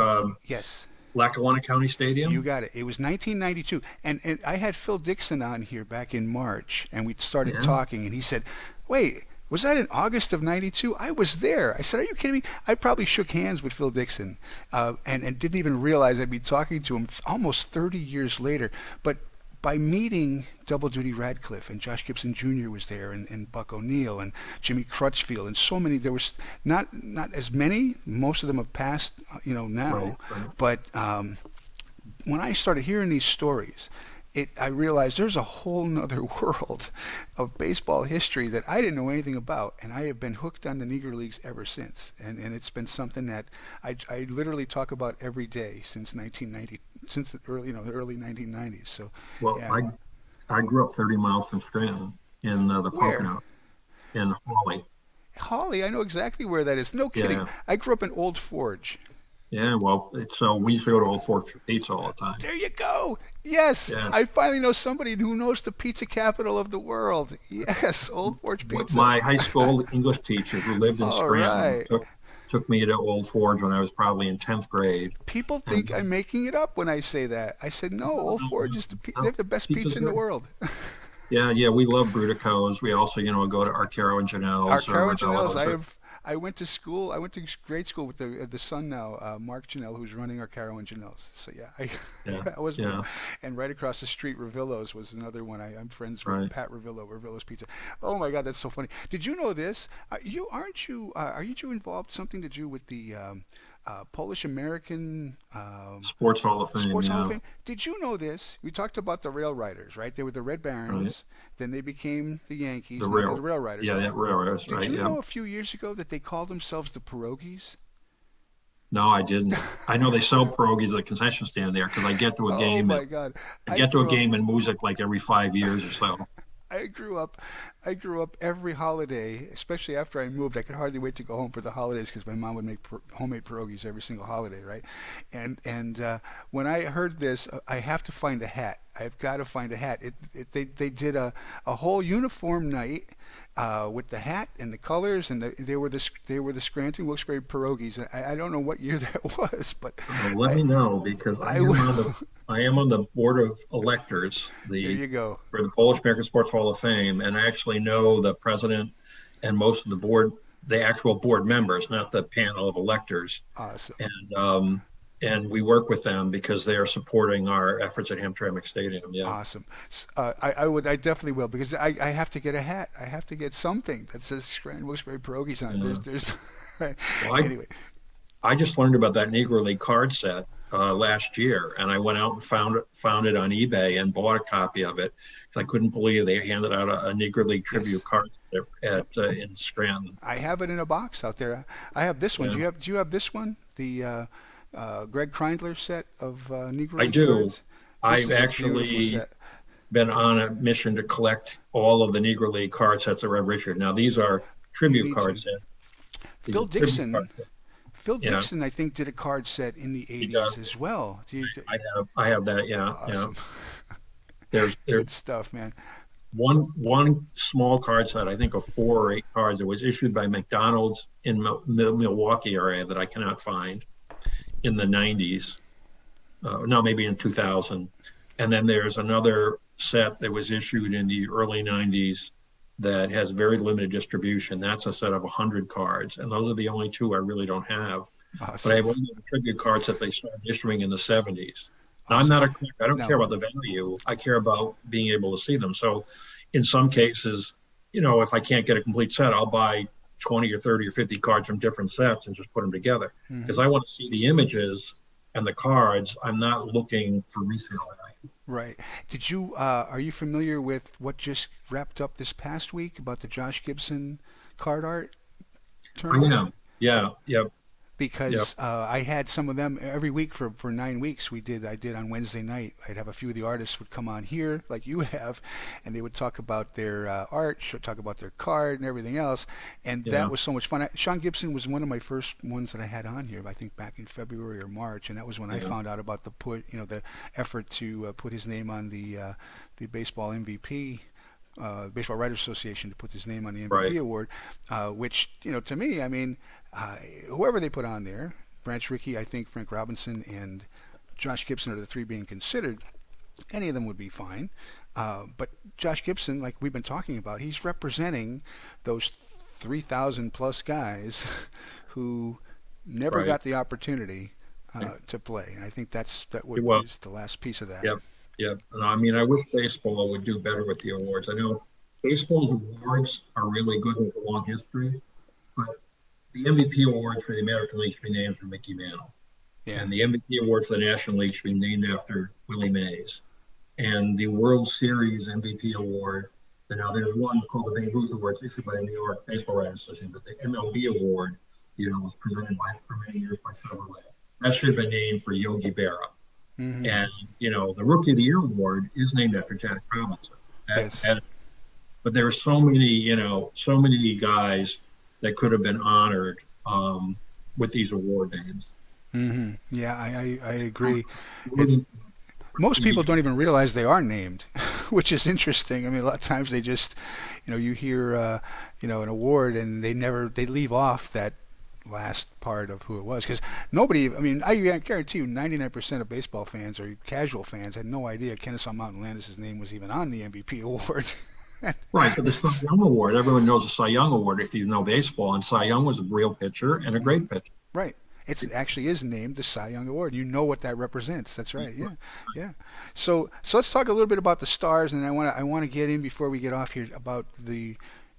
yes. Lackawanna County You Stadium? got it. It was 1992, and I had Phil Dixon on here back in March, and we started Yeah. talking, and he said, "Wait, was that in August of '92? I was there." I said, "Are you kidding me?" I probably shook hands with Phil Dixon, and didn't even realize I'd be talking to him almost 30 years later. But by meeting Double Duty Radcliffe, and Josh Gibson Jr. was there, and Buck O'Neill and Jimmy Crutchfield, and so many. There was not as many. Most of them have passed, Right, now. right. But when I started hearing these stories, I realized there's a whole nother world of baseball history that I didn't know anything about, and I have been hooked on the Negro Leagues ever since. And it's been something that I literally talk about every day since 1990, since the early 1990s. So, Well, yeah. I grew up 30 miles from Scranton in the Where? Pocono in Hawley. Holly, I know exactly where that is. No kidding. Yeah. I grew up in Old Forge. Yeah, well, so we used to go to Old Fort for pizza all the time. There you go. Yes, Yeah. I finally know somebody who knows the pizza capital of the world. Yes, Old Forge Pizza. My high school English teacher who lived in All Scranton right. took me to Old Forge when I was probably in 10th grade. People think And I'm making it up when I say that. I said, no, no, Old no, Forge they no, have the best pizza's pizza in the good. world. yeah. We love Bruticos. We also, go to Arcaro and Our Janelle's or Carol Janelle's. Ravello's. I went to school. I went to grade school with the son now, Mark Janelle, who's running our Carol and Janelle's. So yeah, Yeah, I was, yeah, and right across the street, Ravillo's was another one. I'm friends with right. Pat Ravillo, Ravillo's Pizza. Oh my God, that's so funny. Did you know this? Aren't you involved something to do with the Polish American Sports Hall of Fame. Sports Hall of Yeah, Fame? Did you know this? We talked about the Rail Riders, right? They were the Red right. Barons, then they became the The Yankees, now they're the rail. Rail Riders. Yeah, railroads. Did Right. you Yeah. know a few years ago that they called themselves the Pierogies? No, I didn't. I know they sell pierogies at a concession stand there because I get to a Oh game and my God. I I get to a grew up game in Music like every 5 years or so. I grew up I grew up every holiday, especially after I moved. I could hardly wait to go home for the holidays because my mom would make homemade pierogies every single holiday, right? And when I heard this, I have to find a hat. I've got to find a hat. They did a whole uniform night with the hat and the colors, and they were the Scranton Wilkes-Barre pierogies. I don't know what year that was, but Let I me know because I will. I am on the board of electors, There the you go. for the Polish American Sports Hall of Fame, and I actually know the president and most of the board, the actual board members, not the panel of electors, Awesome. and we work with them because they are supporting our efforts at Hamtramck Stadium. Yeah. Awesome. I definitely will because I have to get a hat. I have to get something that says Scranton Wilkes-Barre Pierogies on it. Yeah. There's Well, anyway. I just learned about that Negro League card set last year, and I went out and found it on eBay and bought a copy of it because I couldn't believe they handed out a Negro League Yes. tribute card Yep. in Scranton. I have it in a box out there. I have this one. Yeah, Do you have this one? The Greg Kreindler set of Negro I League do. cards. This I've is a beautiful actually set. been on a mission to collect all of the Negro League card sets that were ever issued. Now these are You tribute need card to. sets. These Phil are tribute card Dixon. sets. Phil Yeah, Dixon, I think, did a card set in the he 80s does. as well. I have that. Yeah, yeah. Awesome. There's Good stuff, man. one small card set, I think of 4 or 8 cards. It was issued by McDonald's in Milwaukee area that I cannot find in the 90s. No, maybe in 2000. And then there's another set that was issued in the early 90s that has very limited distribution. That's a set of 100 cards, and those are the only two I really don't have. But I Awesome. have all the tribute cards that they started issuing in the 70s. Now, I'm Awesome. not a collector. I don't care Now, about the value. I care about being able to see them. So, in some cases, if I can't get a complete set, I'll buy 20 or 30 or 50 cards from different sets and just put them together because mhm. I want to see the images and the cards. I'm not looking for resale value. Right. Are you familiar with what just wrapped up this past week about the Josh Gibson card art I tournament? am. Yeah. Yep. Yep. Because I had some of them every week for 9 weeks. I did on Wednesday night. I'd have a few of the artists would come on here like you have, and they would talk about their art, talk about their card and everything else, and that Yeah. was so much fun. Sean Gibson was one of my first ones that I had on here. I think back in February or March, and that was when I Yeah. found out about the effort to put his name on the baseball MVP. Baseball Writers Association to put his name on the MVP Right. award, which to me, I mean, whoever they put on there, Branch Rickey, I think Frank Robinson and Josh Gibson are the three being considered. Any of them would be fine. But Josh Gibson, like we've been talking about, he's representing those 3,000 plus guys who never Right. got the opportunity to play. And I think Well, is the last piece of that. yep. Yep. And I mean, I wish baseball would do better with the awards. I know baseball's awards are really good with a long history, but the MVP awards for the American League should be named for Mickey Mantle. Yeah. And the MVP award for the National League should be named after Willie Mays. And the World Series MVP award, now there's one called the Babe Ruth Award, issued by the New York Baseball Writers Association, but the MLB award, was presented for many years by Chevrolet. That should have been named for Yogi Berra. Hmm. And, the Rookie of the Year award is named after Jack Robinson. Yes. But there are so many guys that could have been honored with these award names. Yeah, I agree. It's Really, Most people don't even realize they are named, which is interesting. I mean, a lot of times they just, you hear, an award and they leave off that last part of who it was, because nobody, I mean, I guarantee you 99% of baseball fans or casual fans had no idea Kennesaw Mountain Landis' name was even on the MVP award. Right, but the Cy Young Award, everyone knows the Cy Young Award if you know baseball, and Cy Young was a real pitcher and a Hmm. great pitcher. Right. It actually is named the Cy Young Award. You know what that represents. That's right. Yeah, yeah. So let's talk a little bit about the Stars, and I want to get in before we get off here about the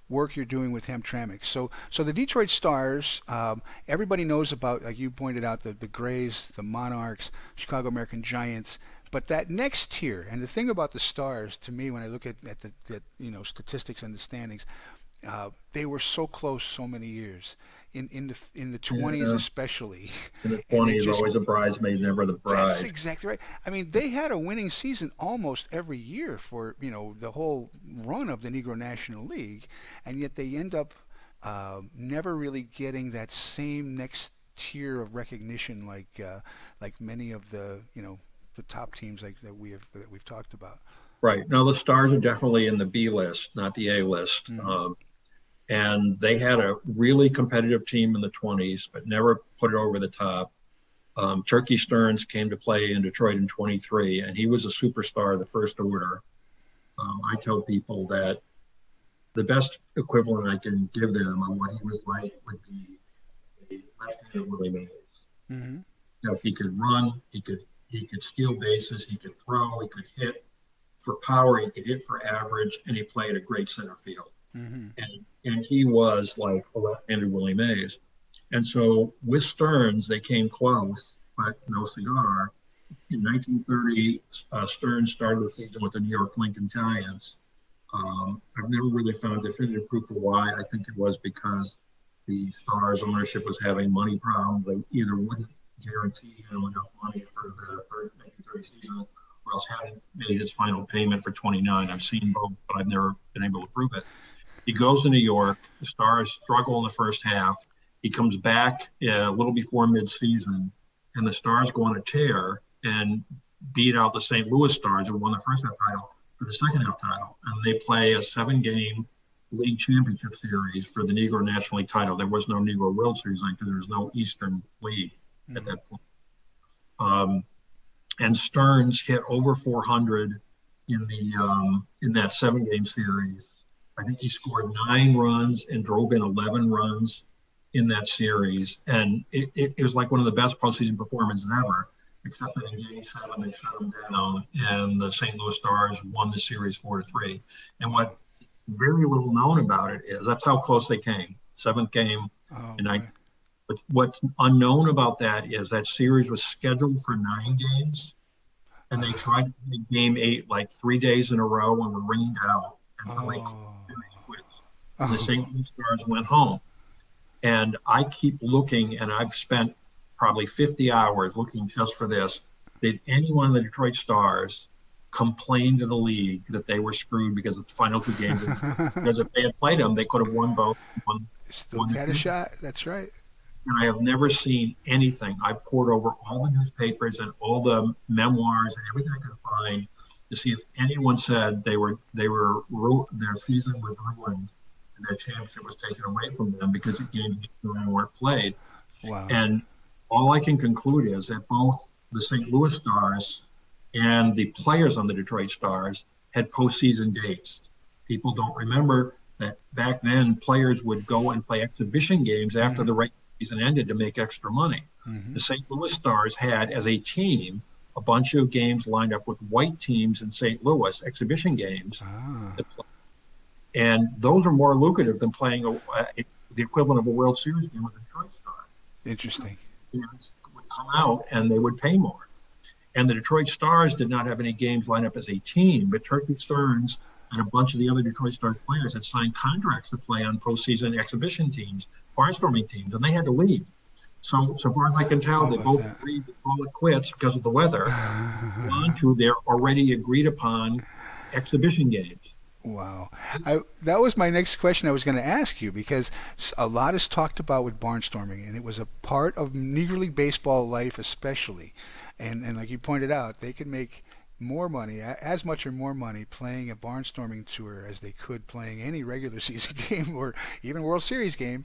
work you're doing with Hamtramck. So the Detroit Stars, everybody knows about, like you pointed out, the Grays, the Monarchs, Chicago American Giants. But that next tier, and the thing about the Stars, to me, when I look at the statistics and the standings, they were so close so many years in the 20s Yeah, especially, in the and it 20s, just always a bridesmaid, never the that's bride. exactly right. I mean, they had a winning season almost every year for the whole run of the Negro National League, and yet they end up never really getting that same next tier of recognition like many of the top teams like that we've talked about. Right. Now, the Stars are definitely in the B list, not the A list. Hmm. And they had a really competitive team in the 20s, but never put it over the top. Turkey Stearns came to play in Detroit in 23, and he was a superstar of the first order. I tell people that the best equivalent I can give them on what he was like would be a left-handed Willie Mays. Hmm. You know, if he could run, he could steal bases, he could throw, he could hit for power, he could hit for average, and he played a great center field. Hmm. And he was like a left-handed Willie Mays. And so with Stearns, they came close, but no cigar. In 1930, Stearns started the season with the New York Lincoln Giants. I've never really found definitive proof of why. I think it was because the Stars ownership was having money problems. They either wouldn't guarantee him enough money for the 1930 season, or else hadn't made his final payment for 29. I've seen both, but I've never been able to prove it. He goes to New York. The Stars struggle in the first half. He comes back a little before midseason, and the Stars go on a tear and beat out the St. Louis Stars, who won the first half title, for the second half title. And they play a 7-game league championship series for the Negro National League title. There was no Negro World Series because there was no Eastern League at Hmm. that point. And Stearns hit over 400 in that 7-game series. I think he scored 9 runs and drove in 11 runs in that series, and it was like one of the best postseason performances ever. Except that in Game 7 they shut him down, and the St. Louis Stars won the series 4-3. And Wow. what very little known about it is that's how close they came. Seventh game, Oh and I. boy. But what's unknown about that is that series was scheduled for 9 games, and they tried to play Game 8 like 3 days in a row and were rained out, and so they Oh. quit. And the St. Oh. Louis Stars went home. And I keep looking, and I've spent probably 50 hours looking just for this. Did anyone in the Detroit Stars complain to the league that they were screwed because of the final 2 games? Because if they had played them, they could have won both. Still Won the had a championship. shot. That's right. And I have never seen anything. I poured over all the newspapers and all the memoirs and everything I could find to see if anyone said their season was ruined and their championship was taken away from them because the games weren't played. Wow. And all I can conclude is that both the St. Louis Stars and the players on the Detroit Stars had postseason dates. People don't remember that back then players would go and play exhibition games after Hmm. the regular season ended to make extra money. Hmm. The St. Louis Stars had, as a team, a bunch of games lined up with white teams in St. Louis, exhibition games. Ah. And those are more lucrative than playing the equivalent of a World Series game with the Detroit Stars. Interesting. Teams would come out and they would pay more. And the Detroit Stars did not have any games lined up as a team, but Turkey Stearns and a bunch of the other Detroit Stars players had signed contracts to play on postseason exhibition teams, barnstorming teams, and they had to leave. So far as I can tell, How they about both that? agreed to call it quits because of the weather, on to their already agreed upon exhibition games. Wow. That was my next question I was going to ask you, because a lot is talked about with barnstorming, and it was a part of Negro League baseball life especially. And like you pointed out, they could make more money, as much or more money, playing a barnstorming tour as they could playing any regular season game or even World Series game.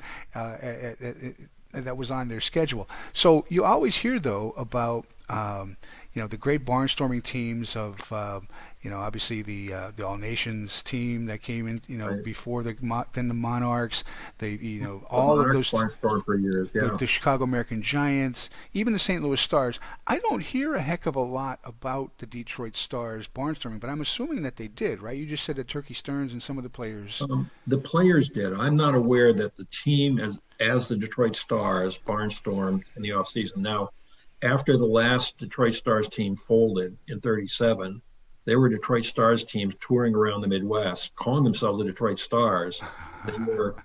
that was on their schedule. So you always hear though about the great barnstorming teams of obviously the All Nations team that came in Right. before then the Monarchs, The all of Monarchs those barnstormed for years. Yeah. the Chicago American Giants, even the St. Louis Stars. I don't hear a heck of a lot about the Detroit Stars barnstorming, but I'm assuming that they did, right? You just said that Turkey Stearns and some of the players. The players did. I'm not aware that the team, as the Detroit Stars, barnstormed in the offseason. Now, after the last Detroit Stars team folded in '37, there were Detroit Stars teams touring around the Midwest, calling themselves the Detroit Stars. They were,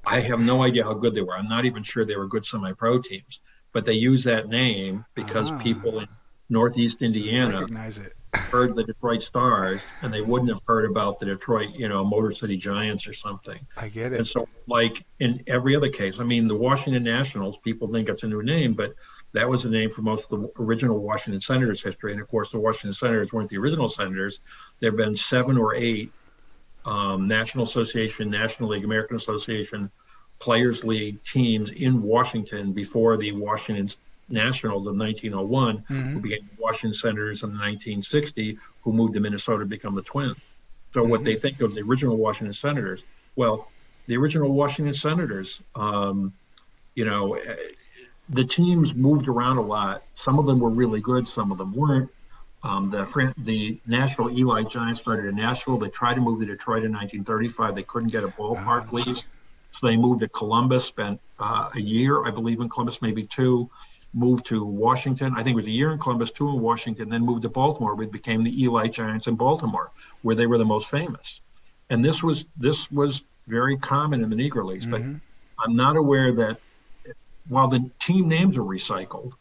I have no idea how good they were. I'm not even sure they were good semi-pro teams, but they used that name because Ah, people in Northeast Indiana recognize it. heard the Detroit Stars and they wouldn't have heard about the Detroit, Motor City Giants or something. I get it. And so, like in every other case, I mean, the Washington Nationals, people think it's a new name, but that was the name for most of the original Washington Senators history. And of course, the Washington Senators weren't the original Senators. There have been 7 or 8 National Association, National League, American Association, Players League teams in Washington before the Washington Nationals of 1901, Hmm. who became the Washington Senators in 1960, who moved to Minnesota to become the Twins. So what Hmm. they think of the original Washington Senators, well, the original Washington Senators, you know, the teams moved around a lot. Some of them were really good, some of them weren't. The Nashville Eli Giants started in Nashville. They tried to move to Detroit in 1935. They couldn't get a ballpark lease, so they moved to Columbus. Spent a year, I believe, in Columbus, maybe 2. Moved to Washington. I think it was a year in Columbus, 2 in Washington. Then moved to Baltimore, where it became the Eli Giants in Baltimore, where they were the most famous. And this was very common in the Negro Leagues. But Hmm. I'm not aware that while the team names are recycled,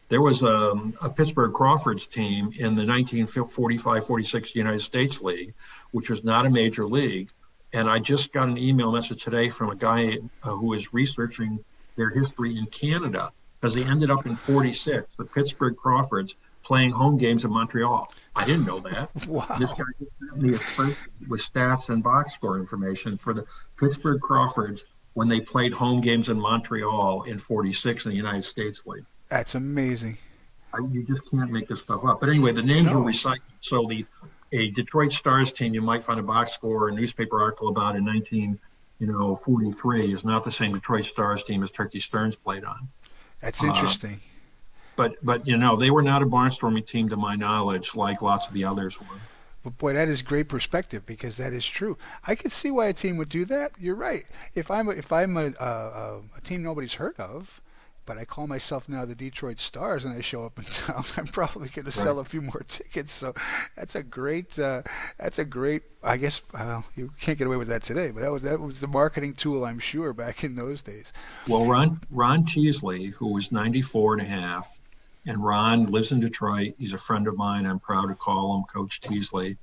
there was a Pittsburgh Crawfords team in the 1945-46 United States League, which was not a major league. And I just got an email message today from a guy who is researching their history in Canada because they ended up in '46, the Pittsburgh Crawfords playing home games in Montreal. I didn't know that. This Wow. guy just sent me a spreadsheet with stats and box score information for the Pittsburgh Crawfords when they played home games in Montreal in '46 in the United States League. That's amazing. You just can't make this stuff up. But anyway, the names were No. recycled. So the a Detroit Stars team you might find a box score or a newspaper article about in 1943 is not the same Detroit Stars team as Turkey Stearns played on. That's Uh, interesting. but they were not a barnstorming team to my knowledge, like lots of the others were. But boy, that is great perspective because that is true. I could see why a team would do that. You're right. If I'm a team nobody's heard of, but I call myself now the Detroit Stars and I show up in town, I'm probably going to Right. sell a few more tickets. So that's a great. That's a great. I guess you can't get away with that today, but that was the marketing tool, I'm sure, back in those days. Well, Ron Teasley, who was 94 and a half, and Ron lives in Detroit. He's a friend of mine. I'm proud to call him Coach Teasley.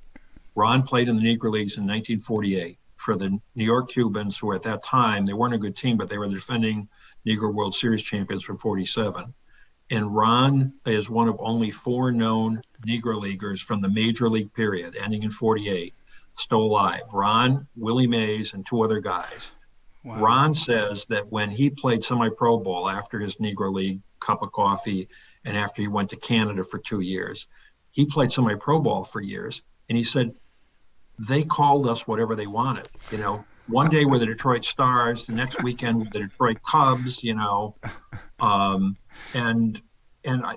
Ron played in the Negro Leagues in 1948 for the New York Cubans, who at that time, they weren't a good team, but they were the defending Negro World Series champions from '47. And Ron is one of only 4 known Negro Leaguers from the Major League period, ending in '48, still alive. Ron, Willie Mays, and 2 other guys. Wow. Ron says that when he played semi-pro ball after his Negro League cup of coffee and after he went to Canada for 2 years, he played semi-pro ball for years. And he said, they called us whatever they wanted. One day we're the Detroit Stars, the next weekend we're the Detroit Cubs. Um, and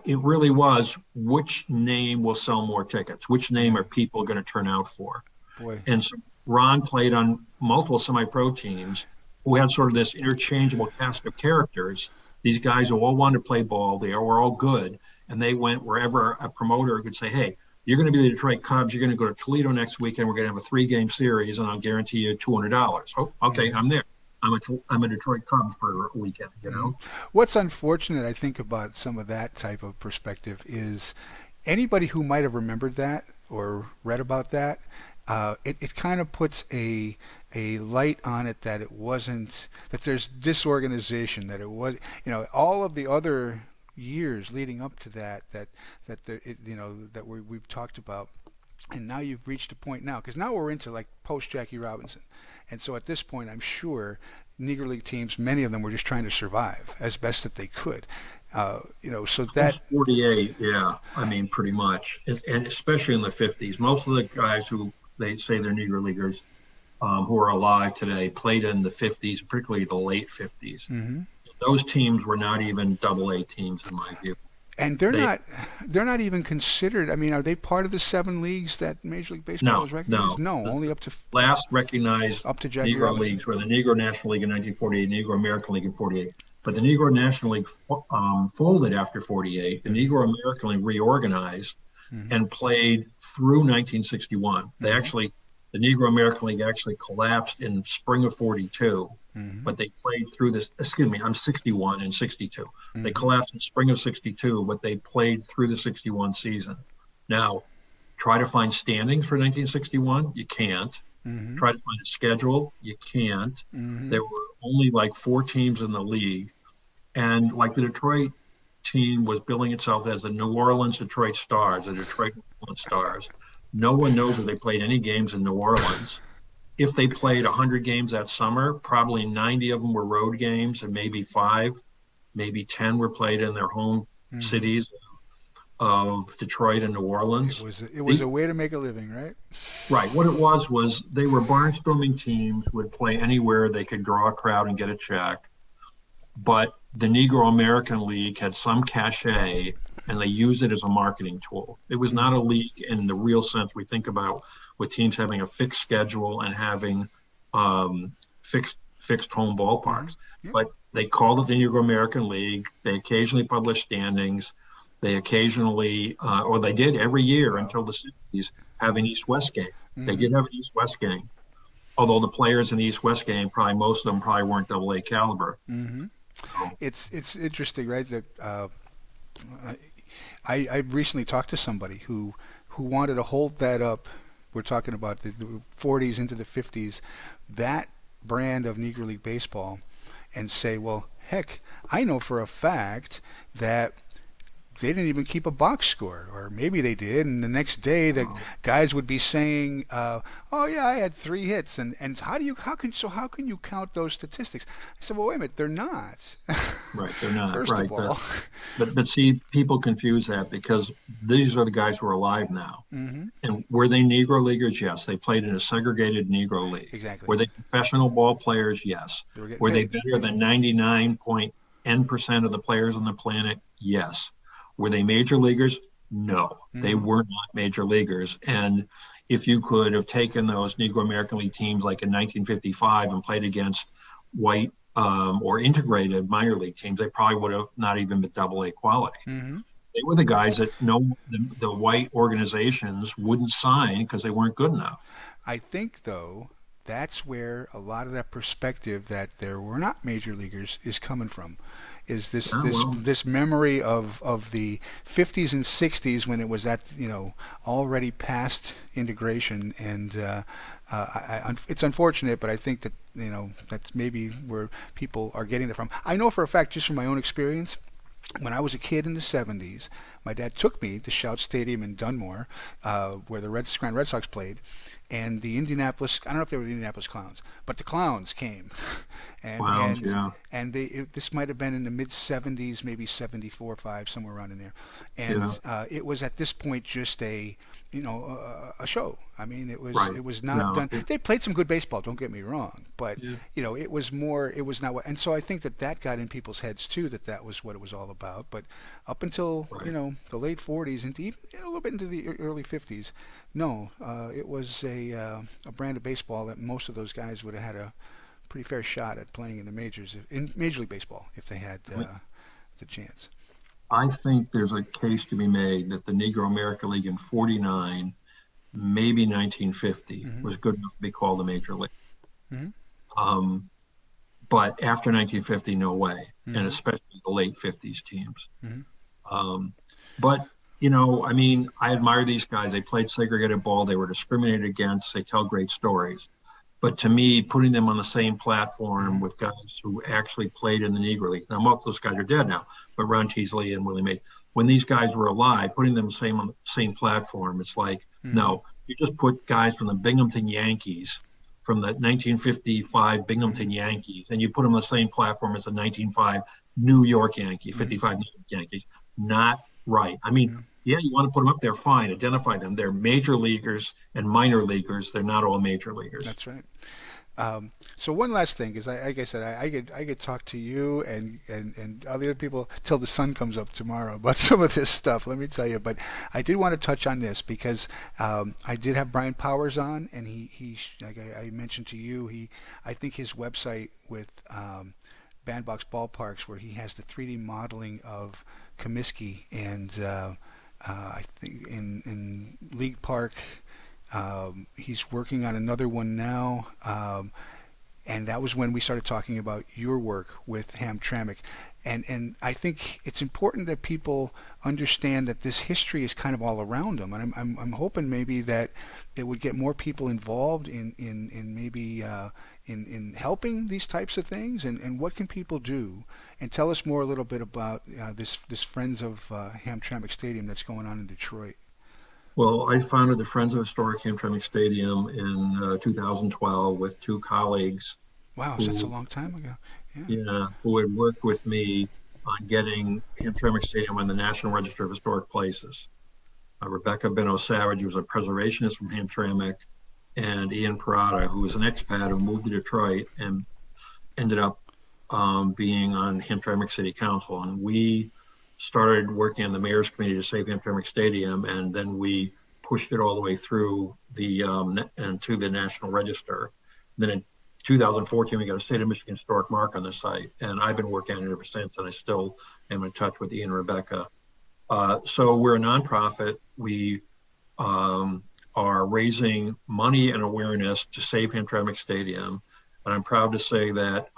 it really was which name will sell more tickets, which name Yeah. are people going to turn out for. Boy. And so Ron played on multiple semi-pro teams who had sort of this interchangeable cast of characters. These guys who all wanted to play ball, they were all good, and they went wherever a promoter could say, "Hey, you're going to be the Detroit Cubs. You're going to go to Toledo next week, and we're going to have a 3-game series, and I'll guarantee you $200." Oh, okay, Hmm. I'm there. I'm a Detroit Cub for a weekend. Hmm. What's unfortunate, I think, about some of that type of perspective is anybody who might have remembered that or read about that, it kind of puts a light on it that it wasn't that there's disorganization that it was all of the other years leading up to that we've talked about, and now you've reached a point now because now we're into like post Jackie Robinson, and so at this point I'm sure Negro League teams, many of them were just trying to survive as best that they could. So that 48, yeah, I mean, pretty much, and especially in the 50s. Most of the guys who they say they're Negro Leaguers who are alive today played in the 50s, particularly the late 50s. Mm-hmm. Those teams were not even Double-A teams, in my view. And they're not even considered. I mean, are they part of the 7 leagues that Major League Baseball is recognized? No, only up to last recognized up to Jackie Negro Robinson. Leagues were the Negro National League in 1948, Negro American League in 48. But the Negro National League folded after 48. The Negro American League reorganized and played through 1961. The Negro American League actually collapsed in spring of 42, but they played through this. Excuse me, I'm 61 and 62. They collapsed in spring of 62, but they played through the 61 season. Now, try to find standings for 1961. You can't. Try to find a schedule. You can't. There were only like 4 teams in the league. And like the Detroit team was billing itself as the New Orleans Detroit Stars, the Detroit New Orleans Stars. No one knows if they played any games in New Orleans. If they played 100 games that summer, probably 90 of them were road games, and maybe 5, maybe 10 were played in their home cities of Detroit and New Orleans. It was a way to make a living, right? Right. What it was they were barnstorming teams, would play anywhere they could draw a crowd and get a check. But the Negro American League had some cachet, and they used it as a marketing tool. It was not a league in the real sense we think about, with teams having a fixed schedule and having fixed home ballparks. But they called it the Negro American League. They occasionally published standings. They occasionally, or they did every year until the 60s, have an East-West game. They did have an East-West game, although the players in the East-West game, probably most of them probably weren't Double-A caliber. It's interesting, right? That I recently talked to somebody who wanted to hold that up. We're talking about the 40s into the 50s, that brand of Negro League baseball, and say, well, heck, I know for a fact that they didn't even keep a box score, or maybe they did, and the next day the guys would be saying, "Oh yeah, I had 3 hits," and how can you count those statistics? I said, well, wait a minute, they're not. Right, they're not. First right, of all, but see, people confuse that because these are the guys who are alive now. And were they Negro Leaguers? Yes, they played in a segregated Negro League. Exactly. Were they professional ball players? Yes. Were they better than 99.n% of the players on the planet? Yes. Were they major leaguers? No, they were not major leaguers. And if you could have taken those Negro American League teams like in 1955 and played against white or integrated minor league teams, they probably would have not even been Double-A quality. They were the guys that the white organizations wouldn't sign because they weren't good enough. I think, though, that's where a lot of that perspective that there were not major leaguers is coming from. Is this memory of the 50s and 60s when it was at already past integration, and it's unfortunate, but I think that that's maybe where people are getting it from. I know for a fact, just from my own experience, when I was a kid in the 70s, my dad took me to Shout Stadium in Dunmore, where the Scranton Red Sox played, and the Indianapolis, I don't know if they were the Indianapolis Clowns, but the Clowns came. And this might have been in the mid-70s, maybe 74, 5, somewhere around in there. And it was at this point just a show. I mean, it was not done. They played some good baseball, don't get me wrong, but it was not what. And so I think that got in people's heads too, that was what it was all about. But up until the late 40s and even a little bit into the early 50s, no, it was a brand of baseball that most of those guys would have had a pretty fair shot at playing in the majors, in Major League Baseball, if they had the chance. I think there's a case to be made that the Negro American League in 49, maybe 1950, was good enough to be called a major league. But after 1950, no way, and especially the late 50s teams. But I mean, I admire these guys. They played segregated ball. They were discriminated against. They tell great stories. But to me, putting them on the same platform with guys who actually played in the Negro League. Now, most of those guys are dead now, but Ron Teasley and Willie Mays, when these guys were alive, putting them on the same platform, it's like, no, you just put guys from the Binghamton Yankees from the 1955 Binghamton Yankees, and you put them on the same platform as the 1905 New York Yankees, 55 New York Yankees. Not right. I mean, yeah, you want to put them up there, fine, identify them. They're major leaguers and minor leaguers. They're not all major leaguers. That's right. So one last thing is, like I said, I could talk to you and other people till the sun comes up tomorrow about some of this stuff. Let me tell you, but I did want to touch on this because I did have Brian Powers on, and he like I mentioned to you, I think his website with Bandbox Ballparks, where he has the 3D modeling of Comiskey and I think in League Park. He's working on another one now, and that was when we started talking about your work with Hamtramck. And I think it's important that people understand that this history is kind of all around them. And I'm hoping maybe that it would get more people involved in maybe in helping these types of things. And what can people do? And tell us more a little bit about this Friends of Hamtramck Stadium that's going on in Detroit. Well, I founded the Friends of Historic Hamtramck Stadium in 2012 with two colleagues. Wow, so that's a long time ago. Yeah, who had worked with me on getting Hamtramck Stadium on the National Register of Historic Places. Rebecca Beno-Savage, who was a preservationist from Hamtramck, and Ian Parada, who was an expat who moved to Detroit and ended up being on Hamtramck City Council. And we started working on the mayor's committee to save Hamtramck Stadium, and then we pushed it all the way through and to the National Register. Then in 2014, we got a State of Michigan historic mark on the site, and I've been working on it ever since, and I still am in touch with Ian and Rebecca. So we're a nonprofit. We are raising money and awareness to save Hamtramck Stadium, and I'm proud to say that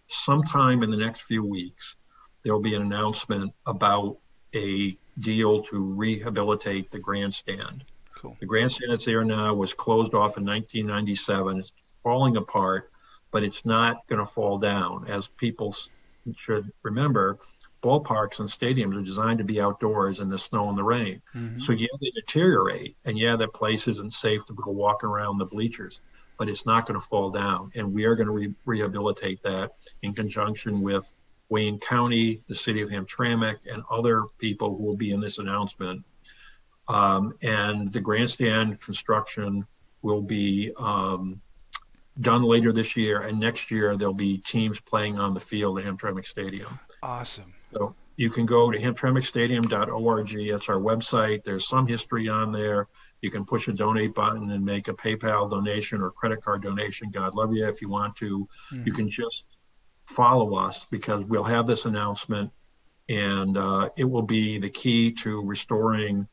sometime in the next few weeks, there will be an announcement about a deal to rehabilitate the grandstand. Cool. The grandstand that's there now was closed off in 1997. It's falling apart, but it's not going to fall down. As people should remember, ballparks and stadiums are designed to be outdoors in the snow and the rain. Mm-hmm. So yeah, they deteriorate, and yeah, that place isn't safe to go walking around the bleachers, but it's not going to fall down. And we are going to rehabilitate that in conjunction with Wayne County, the city of Hamtramck, and other people who will be in this announcement. And the grandstand construction will be done later this year, and next year there'll be teams playing on the field at Hamtramck Stadium. Awesome. So you can go to hamtramckstadium.org. That's our website. There's some history on there. You can push a donate button and make a PayPal donation or credit card donation. God love you if you want to. Mm-hmm. You can just follow us, because we'll have this announcement, and it will be the key to restoring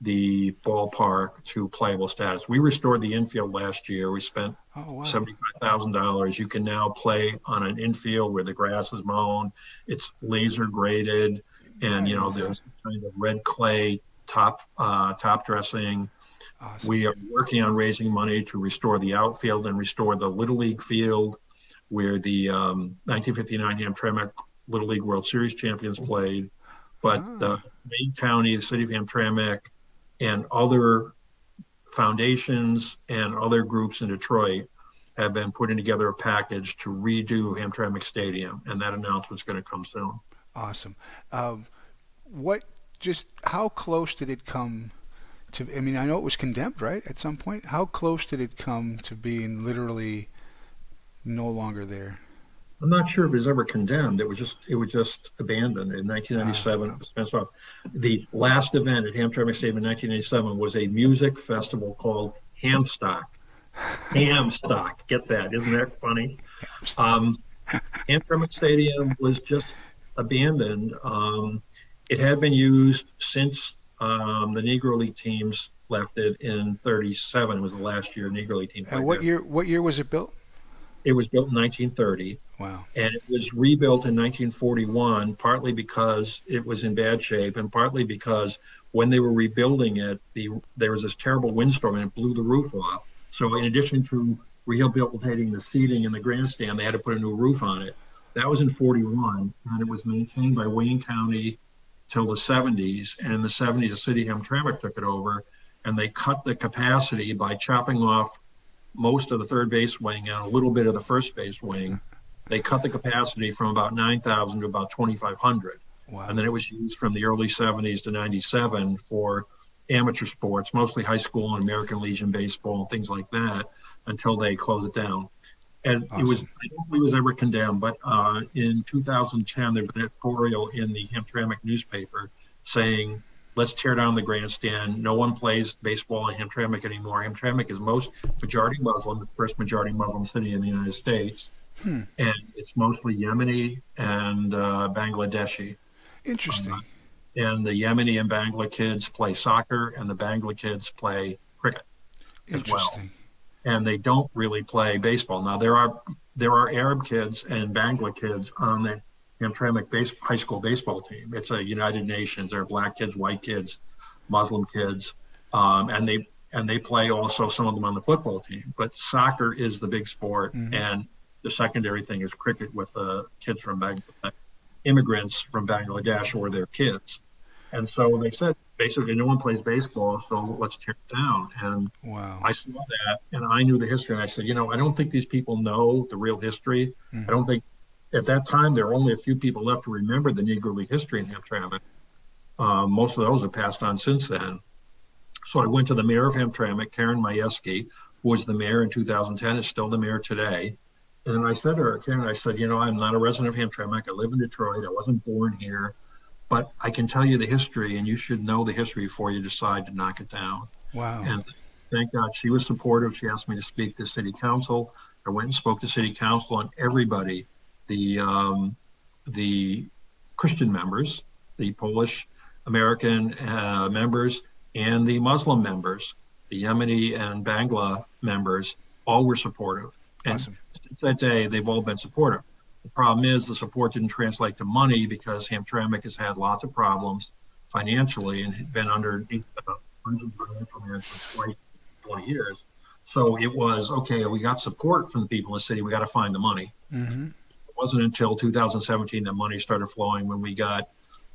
the ballpark to playable status. We restored the infield last year. We spent $75,000. You can now play on an infield where the grass is mown. It's laser graded, and there's kind of red clay top dressing. Awesome. We are working on raising money to restore the outfield and restore the Little League field, where the 1959 Hamtramck Little League World Series champions played. But the Wayne County, the city of Hamtramck, and other foundations and other groups in Detroit have been putting together a package to redo Hamtramck Stadium, and that announcement's going to come soon. Awesome. How close did it come to, I mean, I know it was condemned, right, at some point? How close did it come to being literally no longer there? I'm not sure if it was ever condemned. It was just abandoned in 1997. It was fenced off. The last event at Hamtramck Stadium in 1987 was a music festival called Hamstock. Hamstock, get that? Isn't that funny? Hamtramck Stadium was just abandoned. It had been used since the Negro League teams left it in '37. It was the last year Negro League team. And what year was it built? It was built in 1930. Wow. And it was rebuilt in 1941, partly because it was in bad shape, and partly because when they were rebuilding it, there was this terrible windstorm and it blew the roof off. So in addition to rehabilitating the seating in the grandstand, they had to put a new roof on it. That was in '41, and it was maintained by Wayne County till the '70s. And in the '70s, the city of Hamtramck took it over, and they cut the capacity by chopping off most of the third base wing and a little bit of the first base wing. They cut the capacity from about 9,000 to about 2,500. Wow. And then it was used from the early 70s to 97 for amateur sports, mostly high school and American Legion baseball and things like that, until they closed it down. And Awesome. it was, I don't believe it was ever condemned, but in 2010, there's an editorial in the Hamtramck newspaper saying, let's tear down the grandstand. No one plays baseball in Hamtramck anymore. Hamtramck is majority Muslim, the first majority Muslim city in the United States. And it's mostly Yemeni and Bangladeshi. Interesting. And the Yemeni and Bangla kids play soccer, and the Bangla kids play cricket as well. And they don't really play baseball. Now there are Arab kids and Bangla kids on the Hamtramck high school baseball team. It's a United Nations. There are black kids, white kids, Muslim kids, and they play also, some of them on the football team. But soccer is the big sport, and the secondary thing is cricket with kids from immigrants from Bangladesh or their kids. And so they said, basically, no one plays baseball, so let's tear it down. And wow. I saw that, and I knew the history, and I said, I don't think these people know the real history. I don't think, at that time, there were only a few people left to remember the Negro League history in Hamtramck. Most of those have passed on since then. So I went to the mayor of Hamtramck, Karen Majewski, who was the mayor in 2010, is still the mayor today. And then I said to her, Karen, I'm not a resident of Hamtramck. I live in Detroit. I wasn't born here. But I can tell you the history, and you should know the history before you decide to knock it down. Wow. And thank God she was supportive. She asked me to speak to city council. I went and spoke to city council, and everybody, the Christian members, the Polish American members, and the Muslim members, the Yemeni and Bangla members, all were supportive. And awesome. Since that day, they've all been supportive. The problem is the support didn't translate to money because Hamtramck has had lots of problems financially and had been underneath hundreds of financial management twice in 20 years. So it was, okay, we got support from the people in the city. We got to find the money. It wasn't until 2017 that money started flowing when we got,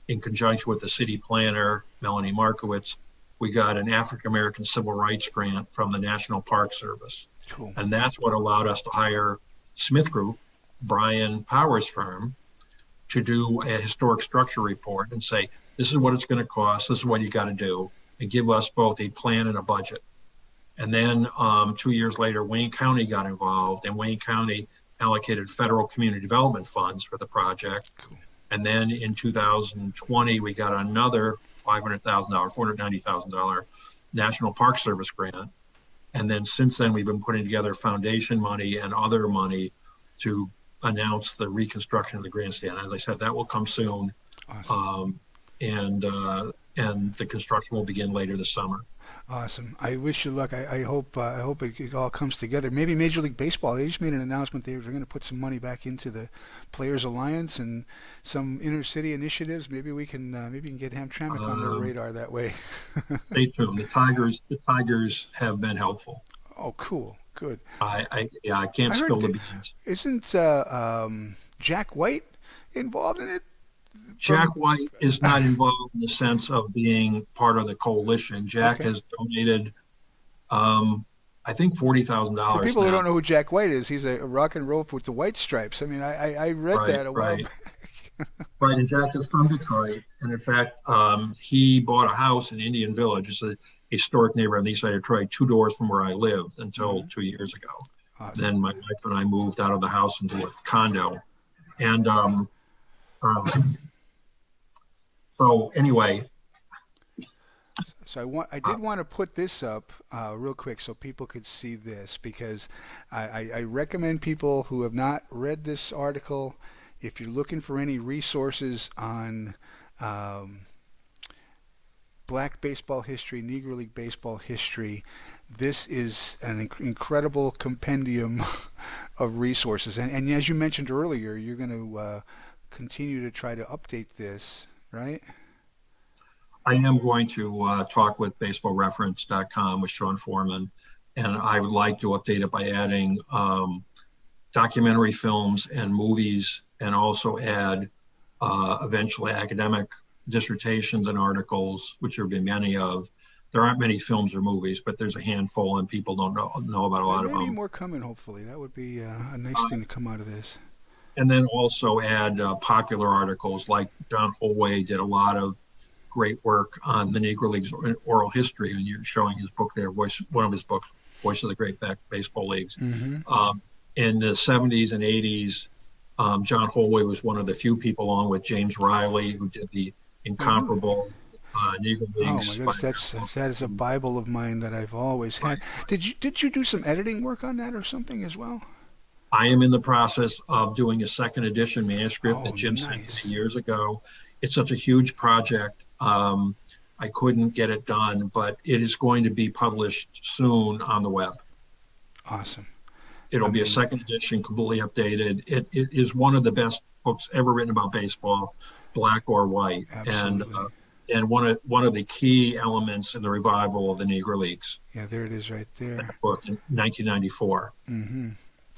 in conjunction with the city planner, Melanie Markowitz, we got an African-American civil rights grant from the National Park Service. Cool. And that's what allowed us to hire Smith Group, Brian Powers' firm, to do a historic structure report and say, this is what it's going to cost, this is what you got to do, and give us both a plan and a budget. And then 2 years later, Wayne County got involved, and Wayne County allocated federal community development funds for the project. Cool. And then in 2020, we got another $500,000, $490,000 National Park Service grant. And then since then, we've been putting together foundation money and other money to announce the reconstruction of the grandstand. As I said, that will come soon. Awesome. And the construction will begin later this summer. Awesome. I wish you luck. I hope it all comes together. Maybe Major League Baseball, they just made an announcement they were going to put some money back into the Players Alliance and some inner city initiatives. Maybe we can get Hamtramck on their radar that way. Stay tuned. The Tigers have been helpful. Oh, cool. Good. I can't spill the beans. Isn't Jack White involved in it? Jack White is not involved in the sense of being part of the coalition. Jack has donated, I think, $40,000. For people who don't know who Jack White is, he's a rock and roll with the white stripes. I mean, I read that a while back. Right, and Jack is from Detroit. And in fact, he bought a house in Indian Village. It's a historic neighborhood on the east side of Detroit, 2 doors from where I lived until 2 years ago. Awesome. Then my wife and I moved out of the house into a condo. And so anyway. So I did want to put this up real quick so people could see this, because I recommend people who have not read this article, if you're looking for any resources on Black baseball history, Negro League baseball history, this is an incredible compendium of resources. And as you mentioned earlier, you're going to continue to try to update this, right? I am going to talk with baseballreference.com with Sean Foreman, and I would like to update it by adding documentary films and movies, and also add eventually academic dissertations and articles, which there will be many of, there aren't many films or movies, but there's a handful, and people don't know about a There lot of may be them. more coming, hopefully. That would be a nice thing to come out of this. And then also add popular articles like John Holway did a lot of great work on the Negro Leagues oral history, and you're showing his book there, one of his books, Voice of the Great Baseball Leagues. In the 70s and 80s, John Holway was one of the few people, along with James Riley, who did the incomparable Negro Leagues. Oh my goodness, that is a Bible of mine that I've always had. Did you do some editing work on that or something as well? I am in the process of doing a second edition manuscript that Jim sent nice. me years ago. It's such a huge project. I couldn't get it done, but it is going to be published soon on the web. Awesome. It'll be a second edition, completely updated. It is one of the best books ever written about baseball, black or white. Absolutely. And one of the key elements in the revival of the Negro Leagues. Yeah, there it is right there. That book in 1994.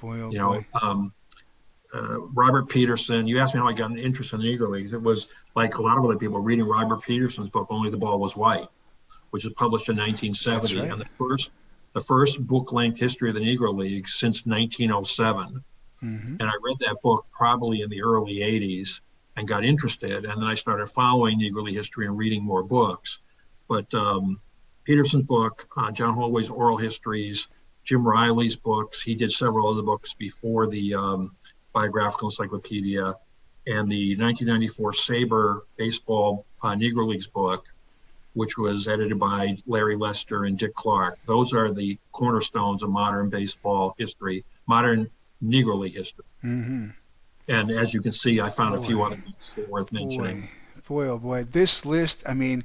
Boy, oh you boy. know, Robert Peterson. You asked me how I got an interest in the Negro Leagues. It was like a lot of other people reading Robert Peterson's book, Only the Ball Was White, which was published in 1970, That's right. and the first book-length history of the Negro Leagues since 1907. And I read that book probably in the early 80s and got interested, and then I started following Negro League history and reading more books. But Peterson's book, John Holway's oral histories, Jim Riley's books, he did several other books before the Biographical Encyclopedia, and the 1994 Sabre Baseball Negro Leagues book, which was edited by Larry Lester and Dick Clark. Those are the cornerstones of modern baseball history, modern Negro League history. And as you can see, I found a few other books that are worth mentioning. Boy, oh boy. This list, I mean,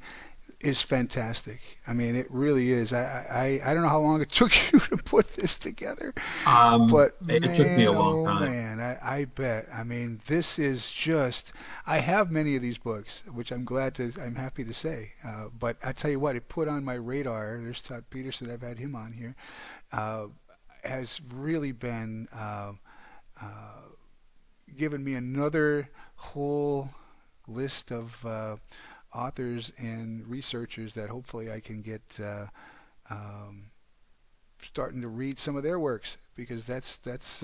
is fantastic. I mean, it really is. I don't know how long it took you to put this together, but it took me a long time. Man, I bet. I mean, this is just. I have many of these books, which I'm happy to say. But I tell you what, it put on my radar. There's Todd Peterson. I've had him on here. Has really been given me another whole list of authors and researchers that hopefully I can get starting to read some of their works, because that's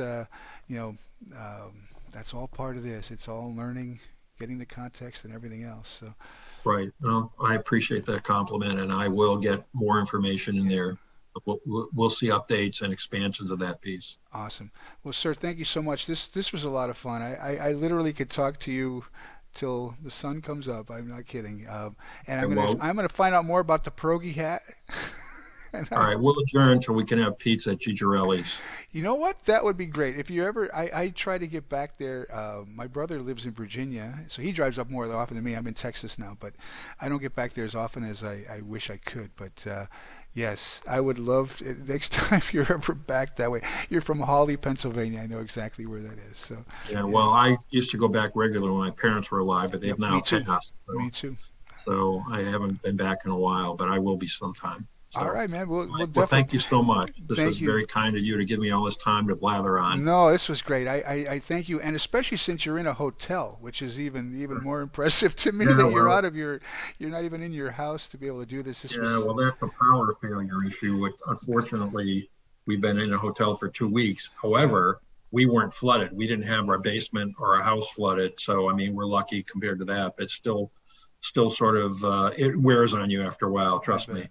all part of this. It's all learning, getting the context and everything else. So Right. Well, I appreciate that compliment, and I will get more information in there. We'll see updates and expansions of that piece. Awesome. Well, sir, thank you so much. This was a lot of fun. I literally could talk to you till the sun comes up. I'm not kidding. And I'm gonna find out more about the pierogi hat. All right, we'll adjourn until we can have pizza at Chicharelli's. You know what? That would be great. If you ever, I try to get back there. My brother lives in Virginia, so he drives up more often than me. I'm in Texas now, but I don't get back there as often as I wish I could. But yes, I would love next time you're ever back that way. You're from Hawley, Pennsylvania. I know exactly where that is. So yeah, well, I used to go back regularly when my parents were alive, but they've now passed. Me too. So I haven't been back in a while, but I will be sometime. So, all right, man. We'll well, thank you so much. This was very kind of you to give me all this time to blather on. No, this was great. I thank you, and especially since you're in a hotel, which is even more impressive to me, that you're not even in your house to be able to do this. Well, that's a power failure issue. Unfortunately, we've been in a hotel for 2 weeks. However, we weren't flooded. We didn't have our basement or our house flooded. So, I mean, we're lucky compared to that, but still sort of, it wears on you after a while. Trust me.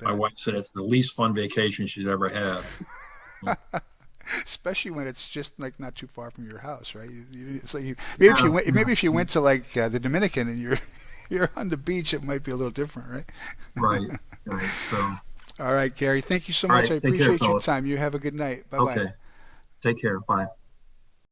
My wife said it's the least fun vacation she's ever had. Especially when it's just like not too far from your house, right? It's like maybe if you went to like the Dominican and you're on the beach, it might be a little different, right? Right. So. All right, Gary. Thank you so much. I appreciate your time. You have a good night. Bye bye. Okay. Take care. Bye.